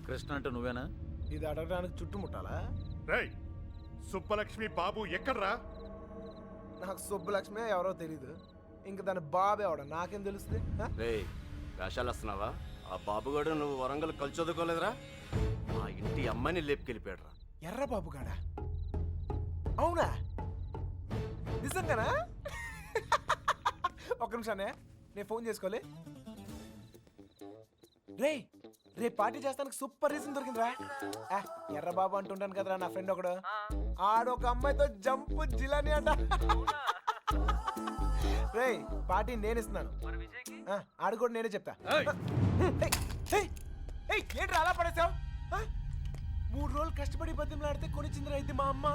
కృష్ణ అంటే నువ్వేనా? ఇది అడగడానికి చుట్టుముట్టాలా? రేయ్, సుబ్బలక్ష్మి బాబు ఎక్కడ్రా? నాకు సుబ్బలక్ష్మి ఎవరో తెలీదు. ఇంక దాని బాబు ఎవడ నాకేం తెలుస్తుంది? రే వేషాలు వస్తున్నావా? ఆ బాబుగాడు నువ్వు వరంగల్ కలిసి చదువుకోలేదురా? మా ఇంటి అమ్మాయిని లేపుకెళ్ళిపోయాడు రా. ఎర్ర బాబు గాడా? అవునా? నిజంగానా? ఒక్క నిమిషానే, నేను ఫోన్ చేసుకోలే. రే పార్టీ చేస్తానికి సూపర్ రీజన్ దొరికిందిరా. ఎర్ర బాబు అంటుంటాను కదరా నా ఫ్రెండ్ ఒకడు. ఆడొక అమ్మాయితో జంపు జిలాని అంట. రే పార్టీ నేను ఇస్తున్నాను, ఆడు కూడా నేనే చెప్తా. ఏంటి అలా పడేసావు? 3 రోజులు కష్టపడి బతిమలాడితే కొనిచ్చిందిరా అయితే మా అమ్మ.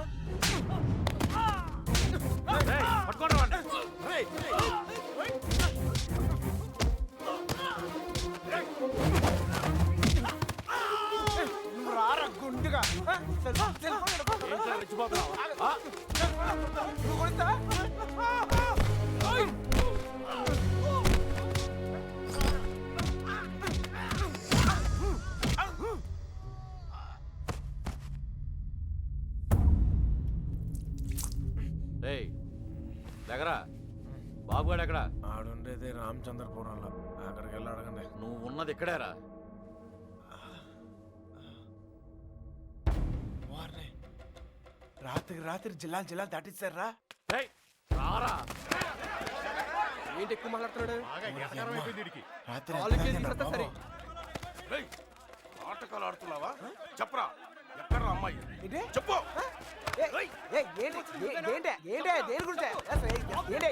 నువ్వు రారా గుండుగా. నువ్వు కొనిస్తా? దగ్గరా బాబుగాడు ఎక్కడా? ఆడుండేది రామచంద్రపురంలో. అక్కడికి వెళ్ళి అడగండి. నువ్వు ఉన్నది ఇక్కడేరా? రాత్రి జిల్లాలు దాటిస్తారా? రారా. ఏంటి ఎక్కువ మాట్లాడుతున్నాడు? నాటకాలు ఆడుతున్నావా? చెప్పరా, ఎక్కడ అమ్మాయి? చెప్పు.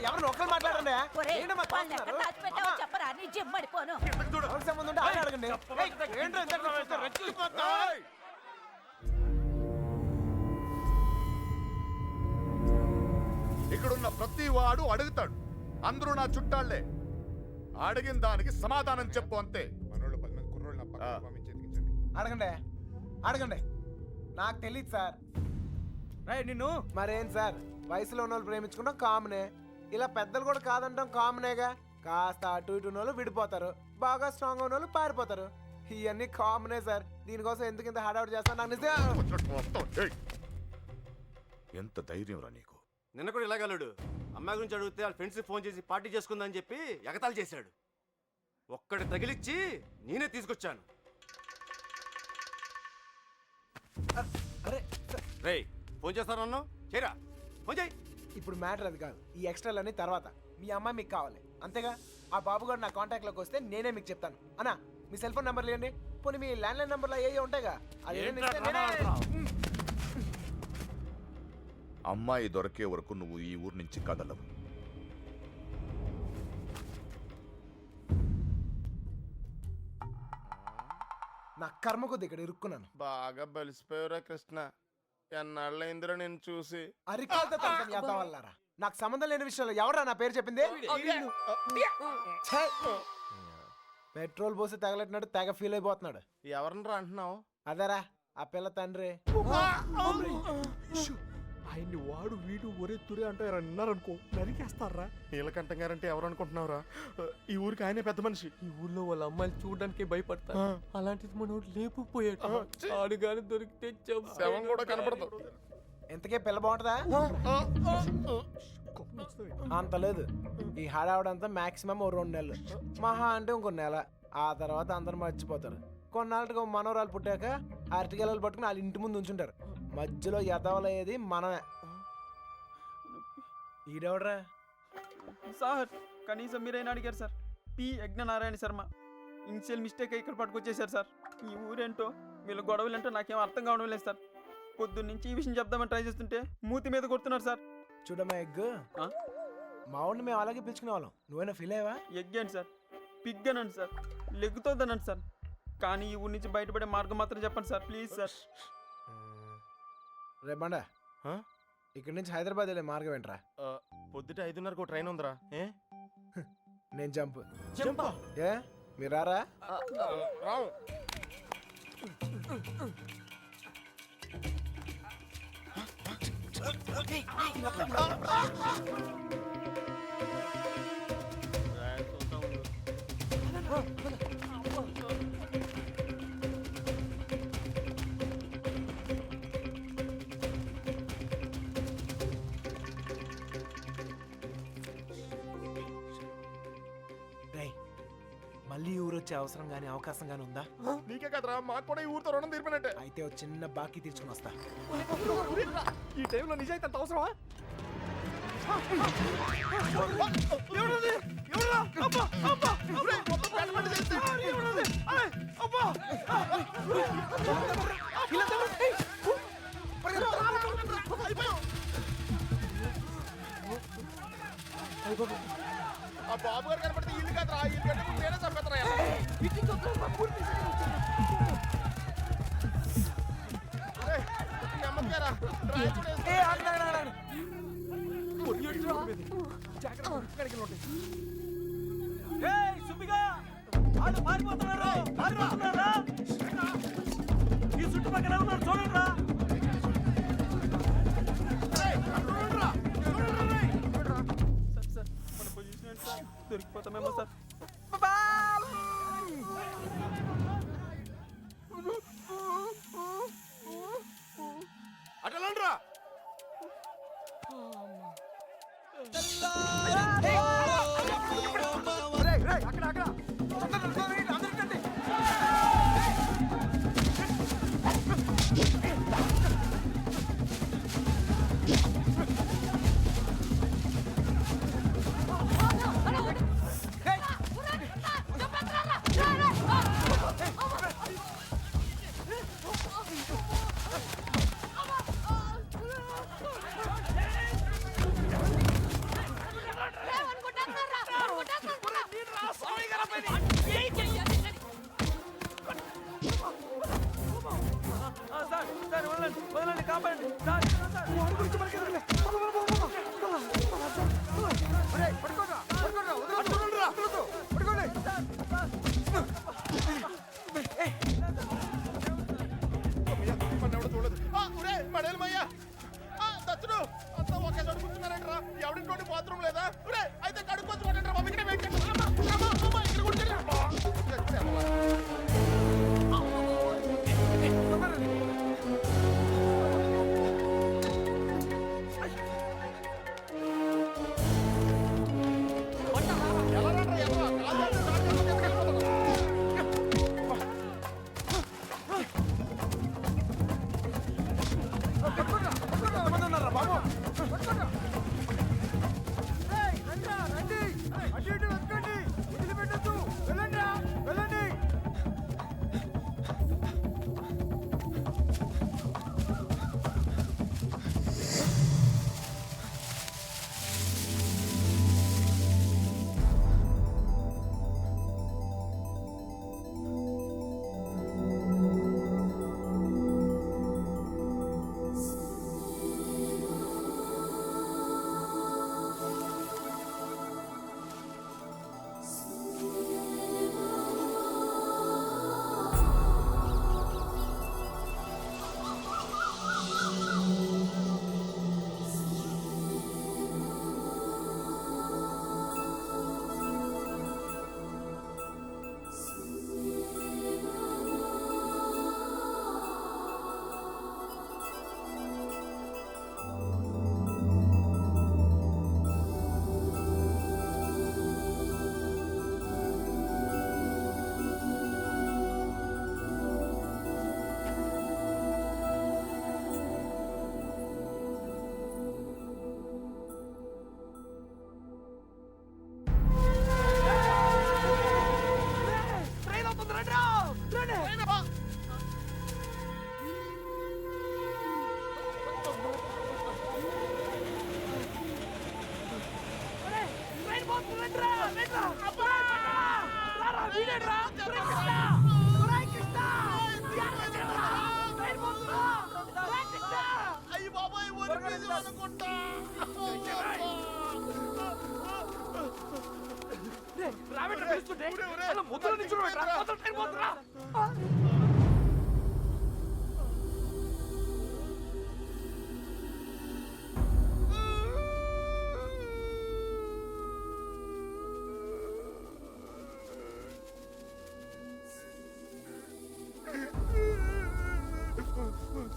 ఎవరు ఒక్కరు మాట్లాడండి. అడగండి. ఇక్కడున్న ప్రతి వాడు అడుగుతాడు. అందరూ నా చుట్టాళ్లే. అడిగిన దానికి సమాధానం చెప్పు అంతే. అడగండి. నాకు తెలియదు సార్. నిన్ను మరేం సార్, వయసులో ఉన్న వాళ్ళు ప్రేమించుకుంటాం కామనే. ఇలా పెద్దలు కూడా కాదంటాం కామనేగా. కాస్త అటు ఇటు ఉన్న వాళ్ళు విడిపోతారు, బాగా స్ట్రాంగ్ ఉన్న వాళ్ళు పారిపోతారు. ఇవన్నీ కామనే సార్. దీనికోసం ఎందుకు ఇంత హడావుడి చేస్తాను నాకు నిజం. ఎంత ధైర్యం రా నీకు? నిన్న కూడా ఇలాగలడు. అమ్మాయి గురించి అడిగితే వాళ్ళ ఫ్రెండ్స్ ఫోన్ చేసి పార్టీ చేసుకుందని చెప్పి ఎగతాళి చేశాడు. ఒక్కడి తగిలిచ్చి నేనే తీసుకొచ్చాను. రే ఫోన్ చేస్తాను చేయరా, ఫోన్ చేయి. ఇప్పుడు మ్యాటర్ అది కాదు, ఈ ఎక్స్ట్రాలన్నీ తర్వాత. మీ అమ్మాయి మీకు కావాలి అంతేగా. ఆ బాబు గారు నా కాంటాక్ట్ లోకి వస్తే నేనే మీకు చెప్తాను. అన్నా మీ సెల్ ఫోన్ నెంబర్లు ఇవ్వండి. పోనీ మీ ల్యాండ్లైన్ నెంబర్లు అయ్యే ఉంటాయిగా. అమ్మాయి దొరికే వరకు నువ్వు ఈ ఊరు నుంచి కదలవు. నా కర్మ కొద్ది ఇక్కడ ఇరుక్కున్నాను. బాగా బలిసిపోయారా కృష్ణ? ఎన్నాళ్ళైందిరా నేను చూసి. అరికాలరా, నాకు సంబంధం లేని విషయంలో ఎవరా నా పేరు చెప్పింది? పెట్రోల్ పోసి తగలెట్టినట్టు తెగ ఫీల్ అయిపోతున్నాడు. ఎవరినరా అంటున్నావు? అదేరా ఆ పిల్ల తండ్రి. ఆయన్ని వాడు వీడు ఒరే తురే అంటే అన్నారనుకో నరికేస్తారా. నీలకంఠం గారంటే ఎవరు అనుకుంటున్నావురా? ఈ ఊరికి ఆయనే పెద్ద మనిషి. ఈ ఊళ్ళో వాళ్ళ అమ్మాయిలు చూడడానికి భయపడతారు. అలాంటిది మనోడు లేపుపోయాడు. ఆడు గాని దొరికితే శవం కూడా కనపడదు. ఎంతకే పిల్ల బాగుంటుందా? అంత లేదు. ఈ హడావుడంతా మాక్సిమం 2 నెలలు, మహా అంటే ఇంకో నెల. ఆ తర్వాత అందరు మర్చిపోతారు. కొన్నాళ్ళకి మనవరాలు పుట్టాక అరటికెళ్ళలు పట్టుకుని వాళ్ళ ఇంటి ముందు ఉంచుంటారు. మధ్యలో ఎదవలయ్యేది మనమే. ఈడెవడరా సార్? కనీసం మీరైనా అడిగారు sir. P Yagnanarayana Sharma. Initial mistake ఇక్కడ పట్టుకొచ్చేసారు సార్. ఈ ఊరేంటో వీళ్ళ గొడవలేంటో నాకేం అర్థం కావడం లేదు సార్. పొద్దున్నుంచి ఈ విషయం చెప్దామని ట్రై చేస్తుంటే మూతి మీద కొడుతున్నారు సార్. చూడమ్మా ఎగ్, మా ఊడిని మేము అలాగే పిలుచుకునే వాళ్ళం. నువ్వైనా ఫీల్ అయ్యావా? ఎగ్ అండి సార్, పిగ్ అనండి సార్, లెగ్గుతోందనండి సార్. కానీ ఈ ఊరి నుంచి బయటపడే మార్గం మాత్రం చెప్పండి సార్, ప్లీజ్ సార్. రే బండా, ఇక్కడి నుంచి హైదరాబాద్ వెళ్ళే మార్గం ఏంట్రా? పొద్దుట 5:30 ట్రైన్ ఉందిరా. నేను జంప్. ఏ మీరు రారా? ఇచ్చే అవసరం గానీ అవకాశం గానీ ఉందా? నీకే కదరా మాకు కూడా ఈ ఊరితో రుణం తీర్పినట్టే. అయితే ఒక చిన్న బాకీ తీర్చుకుని వస్తా. ఈ టైంలో నిజాయితీ అంత అవసరమా? ఆ బాబు గారు కనపడితే ఇల్లు కదరా, ఇల్లు కంటే ముందు నేనే చంపేస్తారా? నెమ్మదిగారా, ఈ చుట్టుపక్కల ఉన్నారు చూడండి. మన పొజిషన్ సార్ దొరికిపోతామేమో సార్. అటలండ్రా. సార్ సార్ వదలండి వదలండి, కాపాడండి సార్. చూడలేదు. దచ్చుడు అంతా ఒకే చోటు కూర్చున్నారంటరా. ఎవరింటి బాత్రూమ్ లేదా? అయితే కడుక్కొచ్చి పడండి బాబు. ఇక్కడ వెయిట్ చేయండి. ఇక్కడ కూర్చోండి.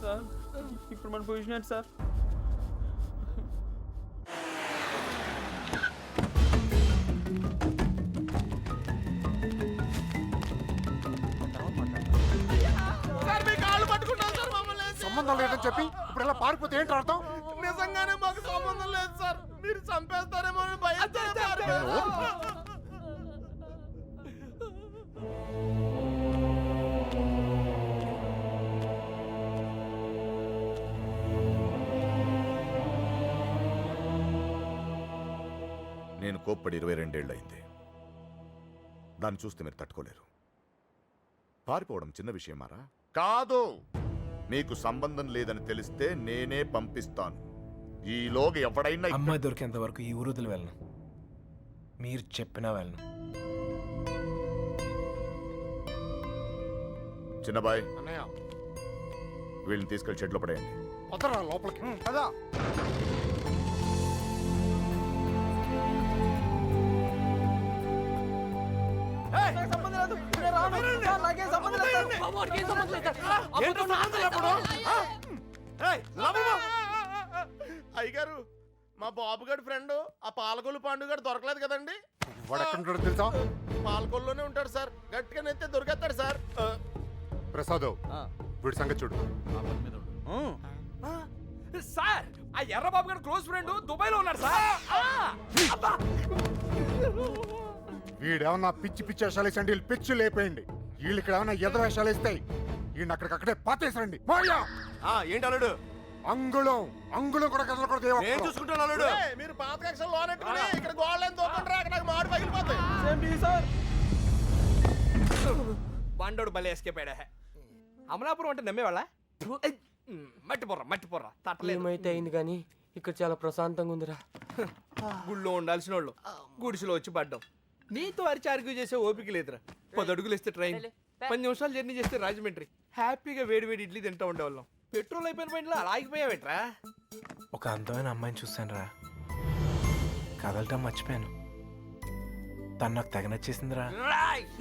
సార్ ఇప్పుడు మన పొజిషన్ ఏంటి సార్? సంబంధం లేదని చెప్పి ఇప్పుడు ఇలా పారిపోతే ఏంటి అర్థం? నిజంగానే మాకు సంబంధం లేదు సార్, మీరు చంపేస్తారేమో అని భయంతో నేను కోప్పడి 22 ఏళ్ళయింది. దాన్ని చూస్తే మీరు తట్టుకోలేరు. పారిపోవడం చిన్న విషయమారా? కాదు. మీకు సంబంధం లేదని తెలిస్తే నేనే పంపిస్తాను. ఈలోగా ఎవడైనా అమ్మాయి దొరికేంత వరకు ఈ ఊరుదులు వెళ్ళను. మీరు చెప్పినా వెళ్ళను. చిన్నబాయ్, అన్నయ్య వీళ్ళని తీసుకెళ్లి షెడ్లో పడేయండి. వదరా లోపలికి కదా. నాకు సంబంధం లేదు, నేను రాను. సార్, నాకేం సంబంధం లేదు సార్. అయ్యగారు, మా బాబుగాడి ఫ్రెండ్ ఆ పాలకొల్లు పండుగ దొరకలేదు కదండి. వాడెక్కడ తెలుసా? పాలకొల్లోనే ఉంటాడు సార్, గట్టిగా నెత్తే దొరికేస్తాడు సార్. ప్రసాద్, వీడి సంగతి చూడు. ఆ పని మీద ఉండు. సార్ ఆ ఎర్రబాబు గారు క్లోజ్ ఫ్రెండ్ దుబాయ్ లో ఉన్నాడు సార్. వీడేమన్నా పిచ్చి పిచ్చి వేషాలు వేసండి, వీళ్ళు పిచ్చి లేపేయండి. వీళ్ళు ఇక్కడ ఏమన్నా ఎద వేషాలు వేస్తాయి, వీడిని అక్కడికక్కడే పాతేసండి. మాయా ఏంటి అల్లుడు? అంగుళం అంగుళం కూడా కదలకూడదు. నేను చూసుకుంటాను అల్లుడు. మీరు పాత కక్షలు లోనెట్టుకుని ఇక్కడ గోడలేని దూకండి, అక్కడ మాడు పగిలిపోతాయి. Same to you, sir. బండోడు భలే ఎస్కేప్ అయ్యాడా. అమలాపురం అంటే నమ్మేవాళ్ళ? మట్టి పొర్రా తట్టలేదు. ఏమైతే అయింది కానీ ఇక్కడ చాలా ప్రశాంతంగా ఉందిరా. గుళ్ళో ఉండాల్సిన వాళ్ళు గుడిసెలో వచ్చి పడ్డాం. నీతో అరిచి ఆర్గ్యూ చేసే ఓపిక లేదురా. 10 అడుగులు ఇస్తే ట్రైన్, 10 నిమిషాలు జర్నీ చేస్తే రాజమండ్రి. హ్యాపీగా వేడి వేడి ఇడ్లీ తింటా ఉండేవాళ్ళం. పెట్రోల్ అయిపోయిన బండిలో అలా ఆగిపోయావేట్రా? ఒక అందమైన అమ్మాయిని చూశాను రా, కదలటం మర్చిపోయాను. తను నాకు తెగ నచ్చేసిందిరా.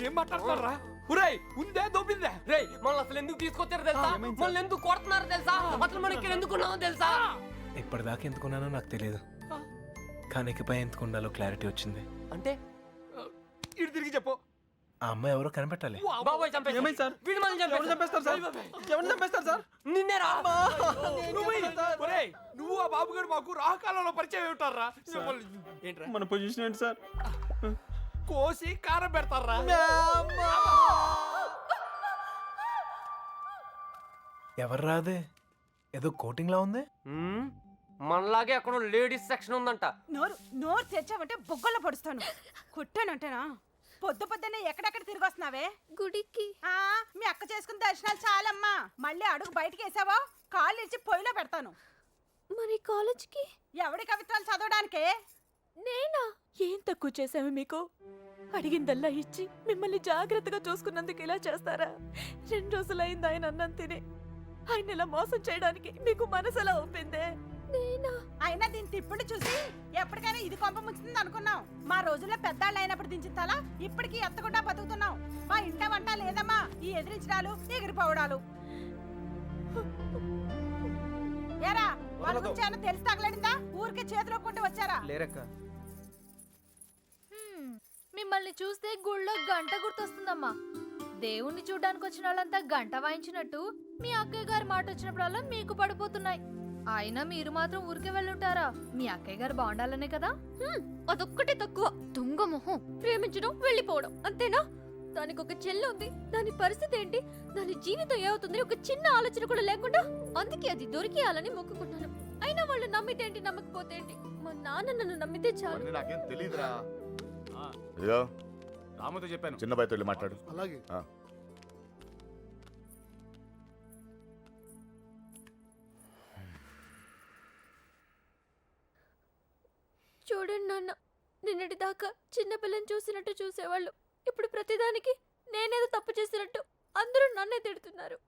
ఏం మాట్లాడతారా? ఉరేయ్, ఉందే దొబ్బిందే. రేయ్, మనల్ని అసలు ఎందుకు తీసుకొచ్చారు తెలుసా? మనల్ని ఎందుకు కొడుతున్నారు తెలుసా? అసలు మనం ఇక్కడ ఎందుకున్నామో తెలుసా? ఇప్పటిదాకా ఎందుకున్నానో నాకు తెలియదు, కానీ ఇకపై ఎందుకు ఉండాలో క్లారిటీ వచ్చింది. అంటే ఇటు తిరిగి చెప్పు. ఆ అమ్మాయి ఎవరో కనిపెట్టాలి. బాబోయ్ చంపేస్తారు. ఏమైంది సార్? వీడు మనల్ని ఎవరు చంపేస్తారు సార్? ఎవరు చంపేస్తారు సార్? నిన్నేరా? ఒరేయ్, నువ్వు ఆ బాబుగారు మాకు రాహకాలంలో పరిచయం ఉంటారా? ఏంట్రా మన పొజిషన్ ఏంటి సార్? కోసి కారం పెడతారా? ఎవరు రాదే, ఏదో కోటింగ్ లా ఉంది. మనలాగే అక్కడ లేడీస్ సెక్షన్ ఉందంట. నోరు తెచ్చావంటే బొగ్గల్లో పడుస్తాను. కుట్టానంటేనా? పొద్దున్నే ఎక్కడెక్కడ తిరిగి వస్తున్నావే? గుడికి. మీ అక్క చేసుకున్న దర్శనాలు చాలమ్మా. మళ్ళీ అడుగు బయటికి వేసావో కాళ్ళు ఇచ్చి పొయ్యిలో పెడతాను. మరి కాలేజ్కి? ఎవడి కవిత్వాలు చదవడానికే? నేనా? ఏం తక్కువ చేసాము మీకు? అడిగిందల్లా ఇచ్చి మిమ్మల్ని జాగ్రత్తగా చూసుకున్నందుకు ఇలా చేస్తారా? 2 రోజులైంది ఆయన అన్నం తిని. ఆయన ఇలా మోసం చేయడానికి మీకు మనసు ఎలా ఒప్పిందే? నేనా? అయినా దీని తిప్పుడు చూసి ఎప్పటికైనా ఇది కొంప ముంచుతుంది అనుకున్నాం. మా రోజుల్లో పెద్దాళ్ళు అయినప్పుడు దించిన తల ఇప్పటికీ ఎత్తకుండా బతుకుతున్నాం. మా ఇంట వంట లేదమ్మా, ఈ ఎదిరించడాలు ఎగిరిపోవడాలు. ఏరా, వాళ్ళ గురించి ఏమన్నా తెలిసి తగలడిందా? ఊరికే చేతిలో కొంటూ వచ్చారా? లేరక్క. మిమ్మల్ని చూస్తే గుళ్ళో గంట గుర్తొస్తుందమ్మా. దేవుణ్ణి చూడ్డానికి వచ్చిన వాళ్ళంతా గంట వాయించినట్టు మీ అక్కయ్య గారి మాట వచ్చినప్పుడల్లా మీకు పడిపోతున్నాయి. అయినా మీరు మాత్రం ఊరికే వెళ్ళుంటారా? మీ అక్కయ్య గారు బాగుండాలనే కదా. అదొక్కటే తక్కువ. దొంగ మొహం. ప్రేమించడం వెళ్ళిపోవడం అంతేనా? దానికి ఒక చెల్లి ఉంది, దాని పరిస్థితి ఏంటి, దాని జీవితం ఏమవుతుంది ఒక చిన్న ఆలోచన కూడా లేకుండా. అందుకే అది దొరికేయాలని మొక్కుకున్నాను. అయినా వాళ్ళు నమ్మితే ఏంటి, నమ్మకపోతే ఏంటి? మా నాన్న నన్ను నమ్మితే చాలు. నాకేం తెలియదురా. రాముతో చెప్పాను. చిన్న బాయ్తో వెళ్ళి మాట్లాడు. అలాగే. చూడండి నాన్న, నిన్నటి దాకా చిన్నపిల్లని చూసినట్టు చూసేవాళ్ళు ఇప్పుడు ప్రతిదానికి నేనేదో తప్పు చేసినట్టు అందరూ నన్నే తిడుతున్నారు.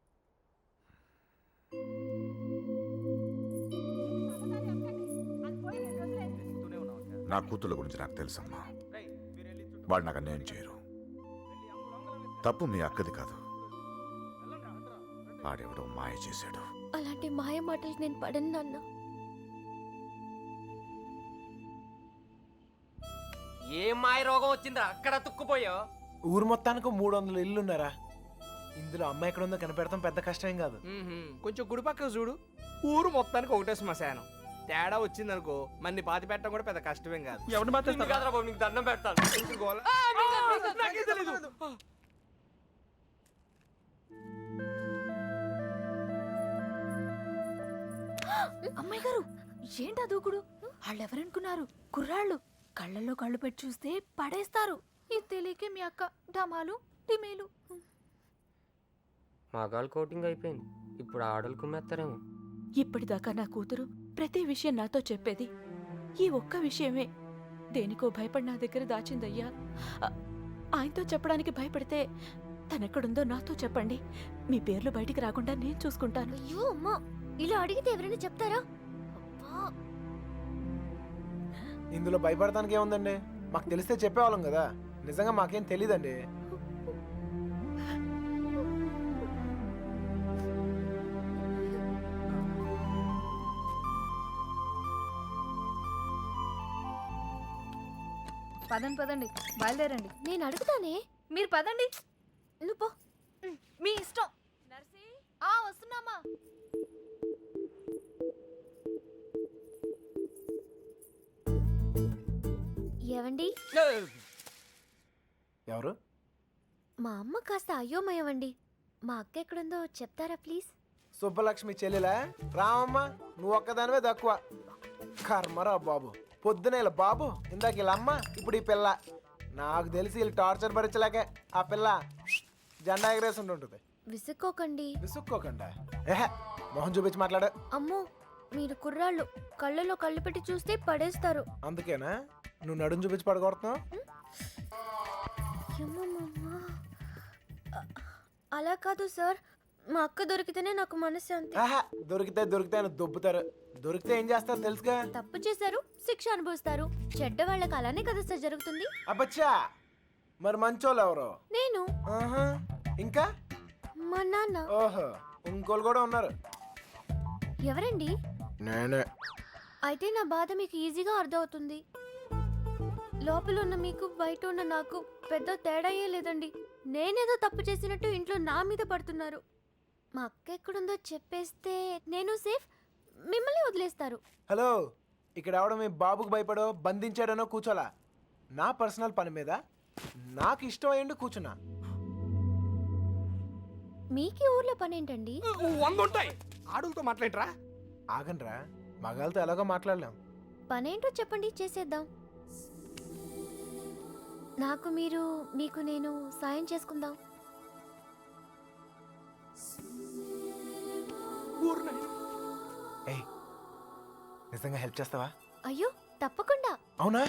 నా కూతుళ్ళ గురించి నాకు తెలుసమ్మా. వాడు నాకు అన్యాయం చేయరు. తప్పు మీ అక్కది కాదు, వాడెవడో మాయ చేశాడు. అలాంటి మాయ మాటలు నేను పడను నాన్న. ఏ మాయ రోగం వచ్చిందిరా అక్కడ తుక్కుపోయా? ఊరు మొత్తానికి 300 ఇల్లున్నారా, ఇందులో అమ్మాయి ఎక్కడ ఉందో కనిపెడతాం పెద్ద కష్టం కాదు. కొంచెం గుడి పక్కకు చూడు, ఊరు మొత్తానికి ఒకటే శ్మశానం. తేడా వచ్చిందనుకో మన్ని పాతి పెట్టడం కూడా పెద్ద కష్టమేం కాదు. ఎవరిని బాధేస్తా కాదురా బాబు, నీకు దండం పెడతాను. ఎందుకు గోల? నాకేం తెలీదు. అమ్మాయి గారు ఏంటా దూకుడు? వాళ్ళెవరనుకున్నారు? కుర్రాళ్ళు. కళ్ళల్లో కళ్ళు పెట్టి చూస్తే పడేస్తారు. ఇది తెలియకే మీ అక్క డమాలు డిమేలు. మగాళ్ళు కోటింగ్ అయిపోయింది, ఇప్పుడు ఆడలు కుమ్మేస్తారేమో. ఇప్పటిదాకా నా కూతురు ప్రతి విషయం నాతో చెప్పేది. ఈ ఒక్క విషయమే దేనికో భయపడి నా దగ్గర దాచిందయ్యా. ఆయనతో చెప్పడానికి భయపడితే తనెక్కడుందో నాతో చెప్పండి. మీ పేర్లు బయటికి రాకుండా నేను చూసుకుంటాను. అయ్యో అమ్మా, ఇలా అడిగితే ఎవరైనా చెప్తారా? ఇందులో భయపడటానికి ఏముందండి? మాకు తెలిస్తే చెప్పేవాళ్ళం కదా. నిజంగా మాకేం తెలీదండి. పదండి పదండి, బయలుదేరండి. నేను అడుగుతానే, మీరు పదండి. నువ్వు పో, మీ ఇష్టం. వస్తున్నామా? ఏవండి, ఎవరు? మా అమ్మ కాస్త అయ్యోమయవండి. మా అక్క ఎక్కడుందో చెప్తారా ప్లీజ్? సుబ్బలక్ష్మి చెల్లెలా? రామమ్మ, నువ్వు ఒక్కదానివే తక్కువ. కర్మరా బాబు, పొద్దున ఇలా బాబు, ఇందాక ఇలా అమ్మ, ఇప్పుడు ఈ పిల్ల. నాకు తెలిసి వీళ్ళు టార్చర్ భరించలేకే ఆ పిల్ల జెండా ఎగరేసి ఉంటుంది. విసుక్కోకండి. విసుక్కోకుండా మొహం చూపించి మాట్లాడు. అమ్మో, మీరు కుర్రాళ్ళు, కళ్ళలో కళ్ళు పెట్టి చూస్తే పడేస్తారు. అందుకేనా నువ్వు నడుము చూపించి పడగొడుతున్నావు? అలా కాదు సార్, మా అక్క దొరికితేనే నాకు మనశ్శాంతి. దొరికితే అని దొబ్బుతారు. దొరికితే ఏం చేస్తారు తెలుసుగా? తప్పు చేశారు, శిక్ష అనుభవిస్తారు. చెడ్డ వాళ్ళకి అలానే కదా సార్ జరుగుతుంది. అబ్బచ్చా, మరి మంచోళ్ళు ఎవరు? నేను. ఇంకా మా నాన్న. ఓహో, ఇంకోళ్ళు కూడా ఉన్నారు. ఎవరండి? నేనే. అయితే నా బాధ మీకు ఈజీగా అర్థమవుతుంది. లోపల ఉన్న మీకు బయట ఉన్న నాకు పెద్ద తేడాయే లేదండి. నేనేదో తప్పు చేసినట్టు ఇంట్లో నా మీద పడుతున్నారు. మా అక్క ఎక్కడుందో చెప్పేస్తే నేను సేఫ్, మిమ్మల్ని వదిలేస్తారు. హలో, ఇక్కడ ఎవడో మీ బాబుకు భయపడో బంధించాడనో కూర్చోలా. నా పర్సనల్ పని మీద నాకు ఇష్టం అయ్యండి కూర్చున్నా. మీకు ఊర్లో పని ఏంటండి? 100 ఉంటాయి. ఆడులతో మాట్లాడరా? ఆగండ్రా, మగాళ్ళతో ఎలాగో మాట్లాడలేం. పనేంటో చెప్పండి, చేసేద్దాం. నాకు మీరు, మీకు నేను సాయం చేసుకుందాం. ఏయ్, నిజంగా హెల్ప్ చేస్తావా? అయ్యో తప్పకుండా. అవునా?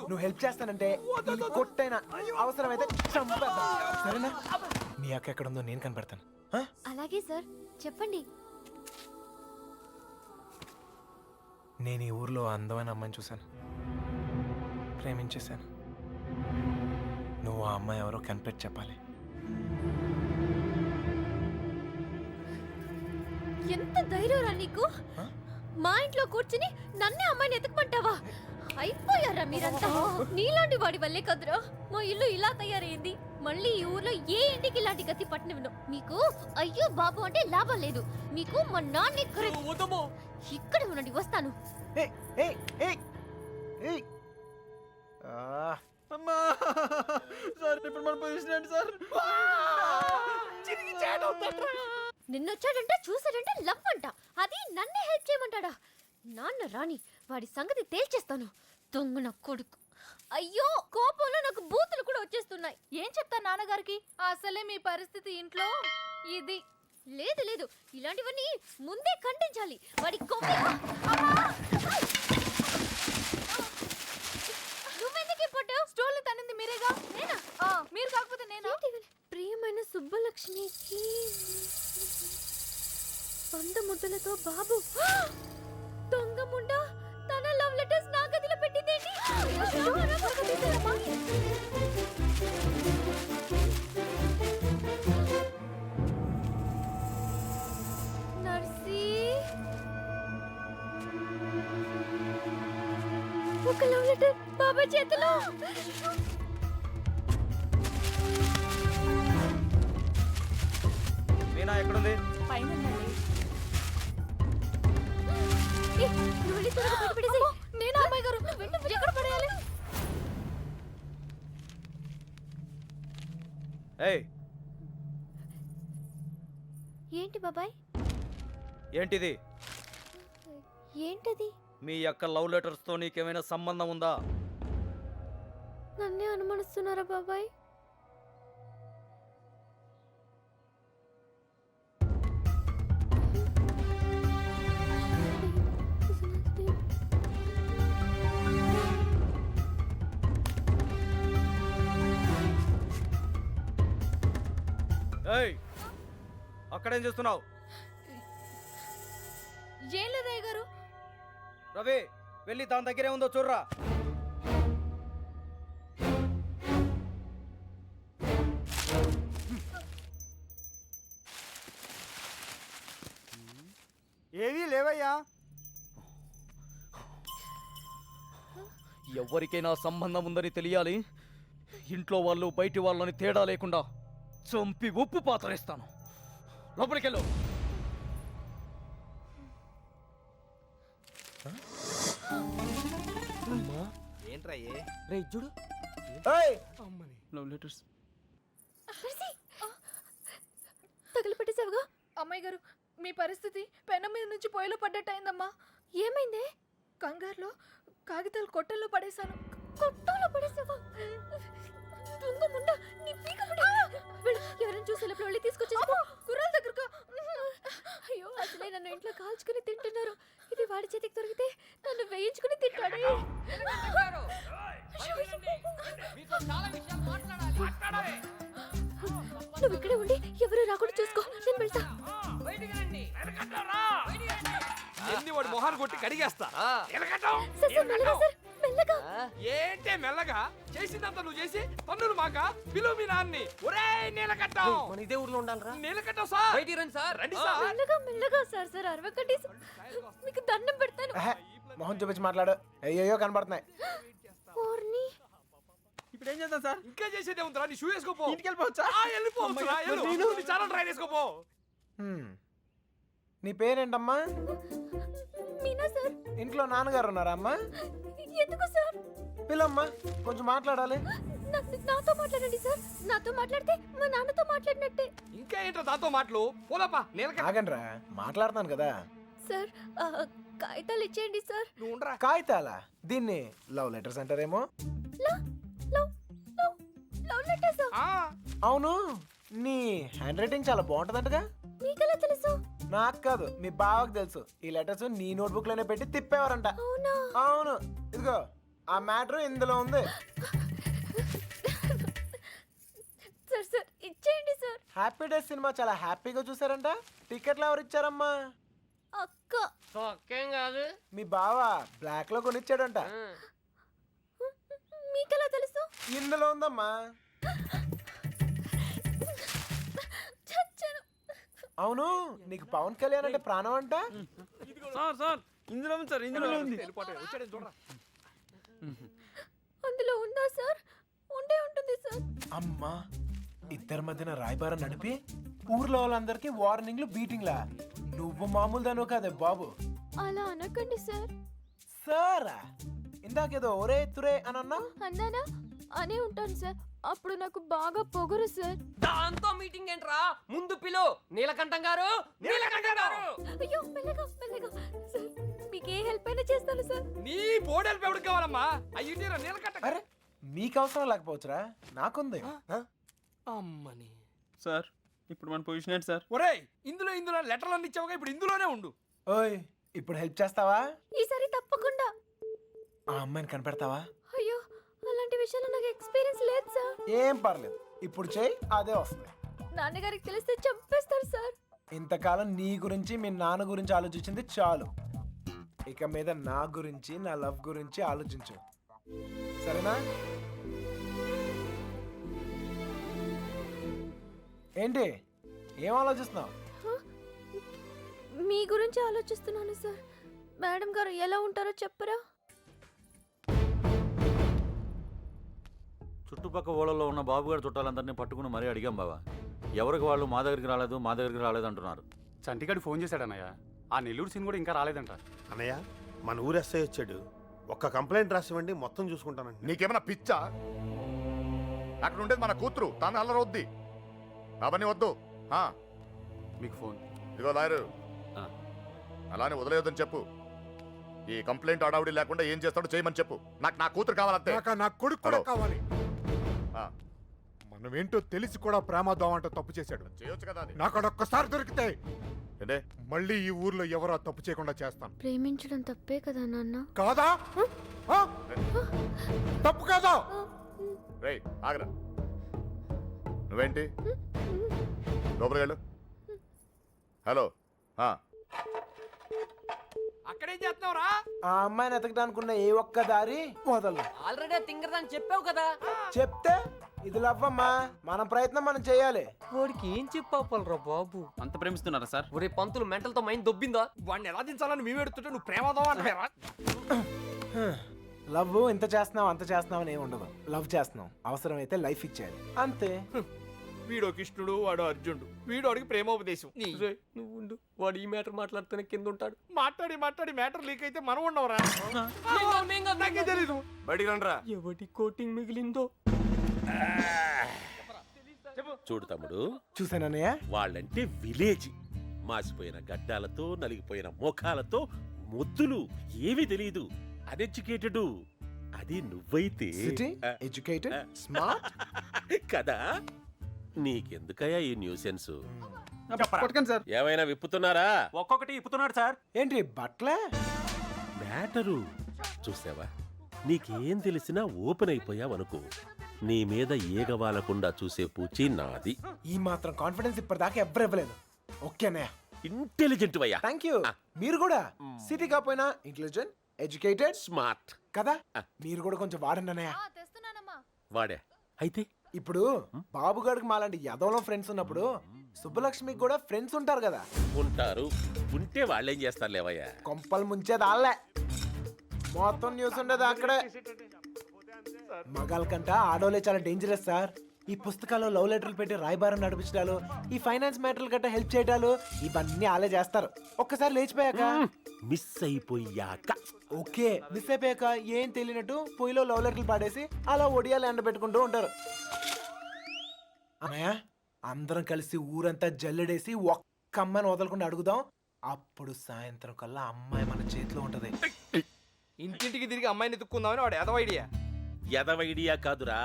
నువ్వు హెల్ప్ చేస్తానంటే ఈ కొట్టైనా అవసరమైతే చంపేద్దాం. సరేనా? మీ అక్క ఎక్కడుందో నేను కనిపెడతాను. అలాగే సార్, చెప్పండి. నేను ఈ ఊర్లో అందమైన అమ్మాయిని చూశాను, ప్రేమించేశాను. నువ్వు ఆ అమ్మాయి ఎవరో కనిపెట్టి చెప్పాలి. ఎంత ధైర్యంరా నీకు? మా ఇంట్లో కూర్చుని నన్నే అమ్మాయిని ఎత్తుకుమంటావా? అయిపోయారా మీరంతా? నీలాంటి వాడి వల్లే కదరా మా ఇల్లు ఇలా తయారైంది. మళ్ళీ ఈ ఊర్లో ఏ ఇంటికి ఇలాంటి గతి పట్టినవిను. మీకు అయ్యో బాబు అంటే లాభం లేదు. మీకు మా నాన్న ఇక్కడ ఉండండి, వస్తాను. అమ్మా సార్, ఇప్పుడు మన పొజిషన్ ఏంటి సార్? నిన్నొచ్చాడంట, చూసాడంట, లవ్ అంట. అది నన్నే హెల్ప్ చేయమంటాడా? నాన్న రాని, వాడి సంగతి తేల్చేస్తాను. దొంగన కొడుకు. అయ్యో, కోపంలో నాకు బూతులు కూడా వచ్చేస్తున్నాయి. ఏం చెప్తా నాన్నగారికి? అసలే మీ పరిస్థితి ఇంట్లో ఇది. లేదు లేదు, ఇలాంటివన్నీ ముందే ఖండించాలి. వాడి నువ్వెందుకు పట్టావు? స్టోర్లు తనింది మీరేగా. నేనా? మీరు కాకపోతే నేను. ప్రియమైన సుబ్బలక్ష్మికి 100 ముద్దలతో బాబు. దొంగ ముండ తన లవ్ లెటర్స్ నా గదిలో పెట్టిందేంటి? నర్సీ, ఒక లవ్ లెటర్ బాబా చేతిలో. ఎక్కడుంది? పైన నేను అమ్మాయి గారు ఎక్కడ పడేయాలి? ఏయ్, ఏంటి బాబాయ్? ఏంటిది? ఏంటది? మీ యొక్క లవ్ లెటర్స్ తో నీకేమైనా సంబంధం ఉందా? నన్నే అనుమానిస్తున్నారా బాబాయ్? ఏయ్, అక్కడేం చేస్తున్నావు? ఏం లేదయ్య గారు. రవి, వెళ్ళి దాని దగ్గరే ఉందో చూడరా. ఏవీ లేవయ్యా. ఎవరికైనా సంబంధం ఉందని తెలియాలి. ఇంట్లో వాళ్ళు బయటి వాళ్ళని తేడా లేకుండా చంపి ఉప్పు పాతరేస్తాను. లోపలికెళ్ళు. ఏంట్రా రే చూడు, లవ్ లెటర్స్. తగిలిపెట్టేసావుగా. అమ్మాయి గారు, మీ పరిస్థితి పెనం మీద నుంచి పొయ్యిలో పడ్డట్టయిందమ్మా. ఏమైందే? కంగారులో కాగితాలు కొట్టల్లో పడేశాను. కొట్టల్లో పడేసావా? దొంగముండా, నీ పీకలు ఎవరైనా చూసి వెళ్ళి తీసుకొచ్చేసుకో. గుర్రాల దగ్గరగా. అయ్యో, అసలే నన్ను ఇంట్లో కాల్చుకుని తింటున్నారు. ఇది వాడి చేతికి దొరికితే నన్ను వేయించుకుని తింటాడే. నువ్వు ఇక్కడే ఉండి ఎవరు రాకుండా చూసుకో. నేను వెళ్తా. ఎన్ని వాడు మొహాన్ని కొట్టి కడిగేస్తా. సార్, సార్, మెల్లగా సార్, మెల్లగా. ఏంటే మెల్లగా? చేసిందంతా నువ్వు చేసి పన్నులు మాక పిలువు మీ నాన్ని. ఒరేయ్ నీలకట్టం, మన ఇదే ఊర్లో ఉండాలరా? నీలకట్టం సార్, బయటికి రండి సార్. రండి సార్. మెల్లగా మెల్లగా సార్. సార్ అరవకండి. మీకు దండం పెడతాను. మొహం చూపించి మాట్లాడు. అయ్యో కనబడుతున్నాయి. ఓర్ని. ఇప్పుడు ఏం చేద్దాం సార్? ఇంకా చేసేదే ఉందిరా. నీ షూ వేసుకోపో. ఇంటికి వెళ్ళిపోవచ్చా? వెళ్ళిపోవచ్చురా. నీ చాలా ట్రై చేసుకోపో. నీ పేరేంటమ్మా? మీనా సార్. ఇంట్లో నాన్నగారు ఉన్నారా అమ్మా? ఎందుకు సార్? పిల్లమ్మా, కొంచెం మాట్లాడాలి. నాతో మాట్లాడండి సార్. నాతో మాట్లాడితే మా నాన్నతో మాట్లాడినట్టే. ఇంకా ఏంటో దాంతో మాటలు? పోలప్పా నీలకట్ట. ఆగండ్రా, మాట్లాడుతాను కదా. సార్, కాగితాలు ఇచ్చేయండి సార్. నువ్వు ఉండరా. కాగితాలా? దీన్ని లవ్ లెటర్స్ అంటారేమో. Love letters. అవును, నీ హ్యాండ్ రైటింగ్ చాలా బాగుంటదంటగా. మీకెలా తెలుసు? నాకు కాదు, మీ బావకు తెలుసు. ఈ లెటర్స్ నీ నోట్బుక్ లోనే పెట్టి తిప్పేవారంట. అవునా? అవును, ఇదిగో ఆ మ్యాటర్ ఇందులో ఉంది. సార్, సార్ ఇచ్చేయండి సార్. హ్యాపీ డేస్ సినిమా చాలా హ్యాపీగా చూసారంట. టికెట్లు ఎవరు ఇచ్చారమ్మా? అక్క. ఒక్కేం కాదు. మీ బావ బ్లాక్ లో కొనిచ్చాడంట. మీకెలా తెలుసు? ఇందులో ఉందమ్మా. చచ్చాను. అవును, నీకు పవన్ కళ్యాణ్ అంటే ప్రాణం అంట. సార్ సార్, ఇందులో ఉంది సార్, ఇందులో ఉంది. అందులో ఉందా సార్? ఉండే ఉంటుంది సార్. అమ్మా, ఇద్దరి మధ్యన రాయబారం నడిపి ఊర్లో వాళ్ళందరికీ వార్నింగ్లు బీటింగ్లా. నువ్వు మామూలు దాను కాదే బాబు. అలా అనకండి సార్. సారా, ఇందాకేదో ఒరే తురే అని అన్నా. అన్నానా? అనే ఉంటాను సార్. అప్పుడు నాకు బాగా పొగరు సార్. దాంతో మీటింగ్ ఏంట్రా? ముందు పిలు. నీలకంఠం గారు, నీలకంఠం గారు. అయ్యో, మెల్లగా మెల్లగా సార్. మీకు ఏ హెల్ప్ అయినా చేస్తాను సార్. నీ బోర్డు హెల్ప్ ఎవరికి కావాలమ్మా? అయ్యింటిరా నీలకట్ట. అరే, మీకు అవసరం లేకపోవచ్చురా, నాకుంది. అమ్మని. సార్, ఇప్పుడు మన పొజిషన్ ఏంటి సార్? ఒరేయ్, ఇందులో లెటర్లు అన్ని ఇచ్చావుగా, ఇప్పుడు ఇందులోనే ఉండు. ఓయ్, ఇప్పుడు హెల్ప్ చేస్తావా? ఈసారి తప్పకుండా. ఆ అమ్మాయిని కనిపెడతావా? అయ్యో, అలాంటి విషయాలు నాకు ఎక్స్పీరియన్స్ లేదు సార్. ఏం పర్లేదు, ఇప్పుడు చేయి, అదే వస్తుంది. నాన్నగారికి తెలిస్తే చంపేస్తారు సార్. ఇంతకాలం నీ గురించి మీ నాన్న గురించి ఆలోచించింది చాలు. ఇక మీద నా గురించి, నా లవ్ గురించి ఆలోచించు, సరేనా? ఏంటి, ఏం ఆలోచిస్తున్నావు? మీ గురించి ఆలోచిస్తున్నాను సార్. మేడం గారు ఎలా ఉంటారో చెప్పరా? చుట్టుపక్క ఊళ్ళలో ఉన్న బాబుగారి చుట్టాలందరినీ పట్టుకుని మరీ అడిగాం బావా. ఎవరికి వాళ్ళు మా దగ్గరికి రాలేదు అంటున్నారు. చంటిగాడి ఫోన్ చేశాడన్నయ్య. ఆ నెల్లూరు సీన్ కూడా ఇంకా రాలేదంట. అన్నయ్య మన ఊరు ఎస్ఐ వచ్చాడు. ఒక్క కంప్లైంట్ రాసివ్వండి, మొత్తం చూసుకుంటానండి. నీకేమైనా పిచ్చా? అక్కడ ఉండేది మన కూతురు, తాను అల్లరొద్ది. అవన్నీ వద్దు. మీకు ఫోన్. ఇదిగో లాయరు, అలానే వదిలేయొద్దని చెప్పు. ఈ కంప్లైంట్ అడావుడి లేకుండా ఏం చేస్తాడో చేయమని చెప్పు. నాకు నా కూతురు కావాలంతే. నా కొడుకు కూడా కావాలి. ఆ, మనమేంటో తెలిసి కూడా ప్రమాదం అంటూ తప్పు చేశాడు. చేయొచ్చు కదా అది. నాకు అదొక్కసారి దొరికితే ఏంటే? మళ్ళీ ఈ ఊర్లో ఎవరో తప్పు చేయకుండా చేస్తాను. ప్రేమించడం తప్పే కదా నాన్న? కాదా? ఆ? తప్పు కాదా? రేయ్ ఆగరా. నువ్వేంటి లోపలికి వెళ్ళు. హలో. అక్కడేం చేస్తున్నావురా? ఆ అమ్మాయిని ఎతకడానికి ఉన్న ఏ ఒక్క దారి వదలను. ఆల్రెడీ తింగరదని చెప్పావు కదా. చెప్తే ఇది లవ్వమ్మా, మన ప్రయత్నం మనం చేయాలి. వాడికి ఏం చెప్పాలరా బాబు? అంత ప్రేమిస్తున్నారా సార్? ఒరే పంతులు మెంటల్తో మైండ్ దొబ్బిందా? వాడిని ఎలా దించాలని మేము ఎడుతుంటే నువ్వు ప్రేమదావా అంటారా? లవ్ ఇంత చేస్తున్నావు అంత చేస్తున్నావు అని ఏమి ఉండదు. లవ్ చేస్తున్నావు, అవసరమైతే లైఫ్ ఇచ్చేయాలి అంతే. వీడో కృష్ణుడు, వాడు అర్జునుడు. వీడు వాడికి ప్రేమోపదేశం. నువ్వు ఉండు, వాడు ఈ మ్యాటర్ మాట్లాడుతూనే కింద ఉంటాడు. మాట్లాడి మ్యాటర్ లీక్ అయితే మనం ఉండవురా. నాకే తెలీదు. బయటికి రండిరా. ఎవటి కోటింగ్ మిగిలిందో. చూడు తమ్ముడు, చూసానన్నయ్య, వాళ్ళంటే విలేజ్. మాసిపోయిన గడ్డాలతో నలిగిపోయిన ముఖాలతో ముద్దులు, ఏమీ తెలియదు. అన్ఎడ్యుకేటెడ్. అది నువ్వైతే సిటీ ఎడ్యుకేటెడ్ స్మార్ట్ కదా. నీకెందుకయ్యా ఈ న్యూసెన్స్? పట్టుకోండి సార్. ఏమైనా విప్పుతున్నారా? ఒక్కొక్కటి ఇప్పుతున్నాడు సార్. ఏంటి బట్లే? మ్యాటరు చూసావా? నీకేం తెలిసినా ఓపెన్ అయిపోయావనుకో, నీ మీద ఏగవాలకుండా చూసే పూచి నాది. ఈ మాత్రం కాన్ఫిడెన్స్ ఇప్పటిదాకా ఎవ్వరు ఇవ్వలేదు. ఓకే అన్నయ్య, ఇంటెలిజెంట్ వయ్యా. Thank you. మీరు కూడా సిటీ కాపోయినా ఇంటెలిజెంట్ ఎడ్యుకేటెడ్ స్మార్ట్ కదా. మీరు కూడా కొంచెం వాడండి అన్నయ్య. వాడే అయితే. ఇప్పుడు బాబుగాడికి మాలాంటి యదవలో ఫ్రెండ్స్ ఉన్నప్పుడు సుబ్బలక్ష్మికి కూడా ఫ్రెండ్స్ ఉంటారు కదా. ఉంటారు. ఉంటే వాళ్ళేం చేస్తారు లేవయ్యా? కొంపలు ముంచేది వాళ్ళే. మొత్తం న్యూస్ ఉండేది అక్కడే. మగాళ్ళ కంట ఆడోలే చాలా డేంజరస్ సార్. ఈ పుస్తకాల్లో లవ్ లెటర్లు పెట్టి రాయబారం నడిపించడాలు, ఈ ఫైనాన్స్ మ్యాటర్లు గట్రా హెల్ప్ చేయడాలు, ఇవన్నీ వాళ్ళే చేస్తారు. ఒక్కసారి లేచిపోయాక మిస్ అయిపోయాక. ఓకే, మిస్ అయిపోయాక ఏం తెలియనట్టు పొయ్యిలో లవ్ లెటర్లు పాడేసి అలా ఒడియాలు ఎండబెట్టుకుంటూ ఉంటారు. అన్నయ్య, అందరం కలిసి ఊరంతా జల్లెడేసి ఒక్క అమ్మాయిని వదలకుండా అడుగుదాం. అప్పుడు సాయంత్రం కల్లా అమ్మాయి మన చేతిలో ఉంటది. ఇంటింటికి తిరిగి అమ్మాయిని ఎత్తుక్కుందామని వాడు ఎదవ ఐడియా. ఎదవ ఐడియా కాదురా,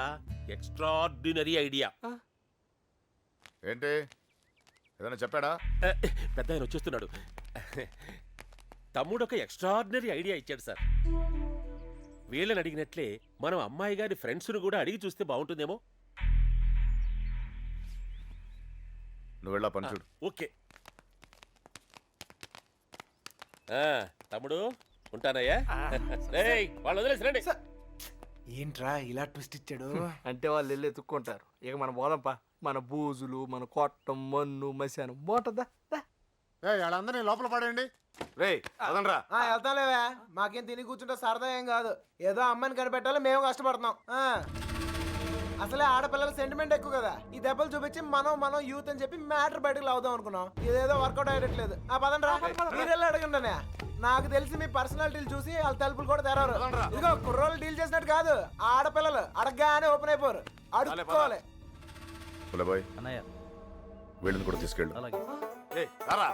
ఎక్స్ట్రాడినరీ ఐడియా. ఏంటి ఏదైనా చెప్పాడా? పెద్ద ఆయన వచ్చేస్తున్నాడు. తమ్ముడు ఒక ఎక్స్ట్రాడినరీ ఐడియా ఇచ్చాడు సార్. వీళ్ళని అడిగినట్లే మనం అమ్మాయి గారి ఫ్రెండ్స్ను కూడా అడిగి చూస్తే బాగుంటుందేమో. నువ్వు వెళ్ళా పని చూడు. ఓకే తమ్ముడు, ఉంటానయ్యా. వాళ్ళు వదిలేసి రండి. ఏంట్రా ఇలా ట్విస్ట్ ఇచ్చాడు? అంటే వాళ్ళు వెళ్ళి ఎత్తుక్కుంటారు. ఇక మన పోదంపా. మన బూజులు, మన కొట్టం, మన్ను, మశానం బాగుంటుందా? వాళ్ళందరినీ లోపల పడేయండి. రేయ్ అదనరా. వెళ్తాలేవా, మాకేం తిని కూర్చుంటే సరదా ఏం కాదు. ఏదో అమ్మాయిని కనిపెట్టాలి, మేము కష్టపడుతున్నాం. అసలే ఆడపిల్లల సెంటిమెంట్ ఎక్కువ కదా. ఈ దెబ్బలు చూపించి మనం యూత్ అని చెప్పి మ్యాటర్ బయటకు లావుదాం అనుకున్నాం. ఇదేదో వర్కౌట్ అయ్యట్లేదు. పదండ్రా, మీరెళ్ళి అడగండి. నాకు తెలిసి మీ పర్సనాలిటీలు చూసి వాళ్ళ తలుపులు కూడా తెరవరు. ఇదిగో కుర్రోళ్ళు డీల్ చేసినట్టు కాదు, ఆడపిల్లలు అడగగానే ఓపెన్ అయిపోరు. అడుక్కోవాలి. బాయ్ అన్నయ్య, వీళ్ళని కూడా తీసుకెళ్ళు. అలాగే. రారా.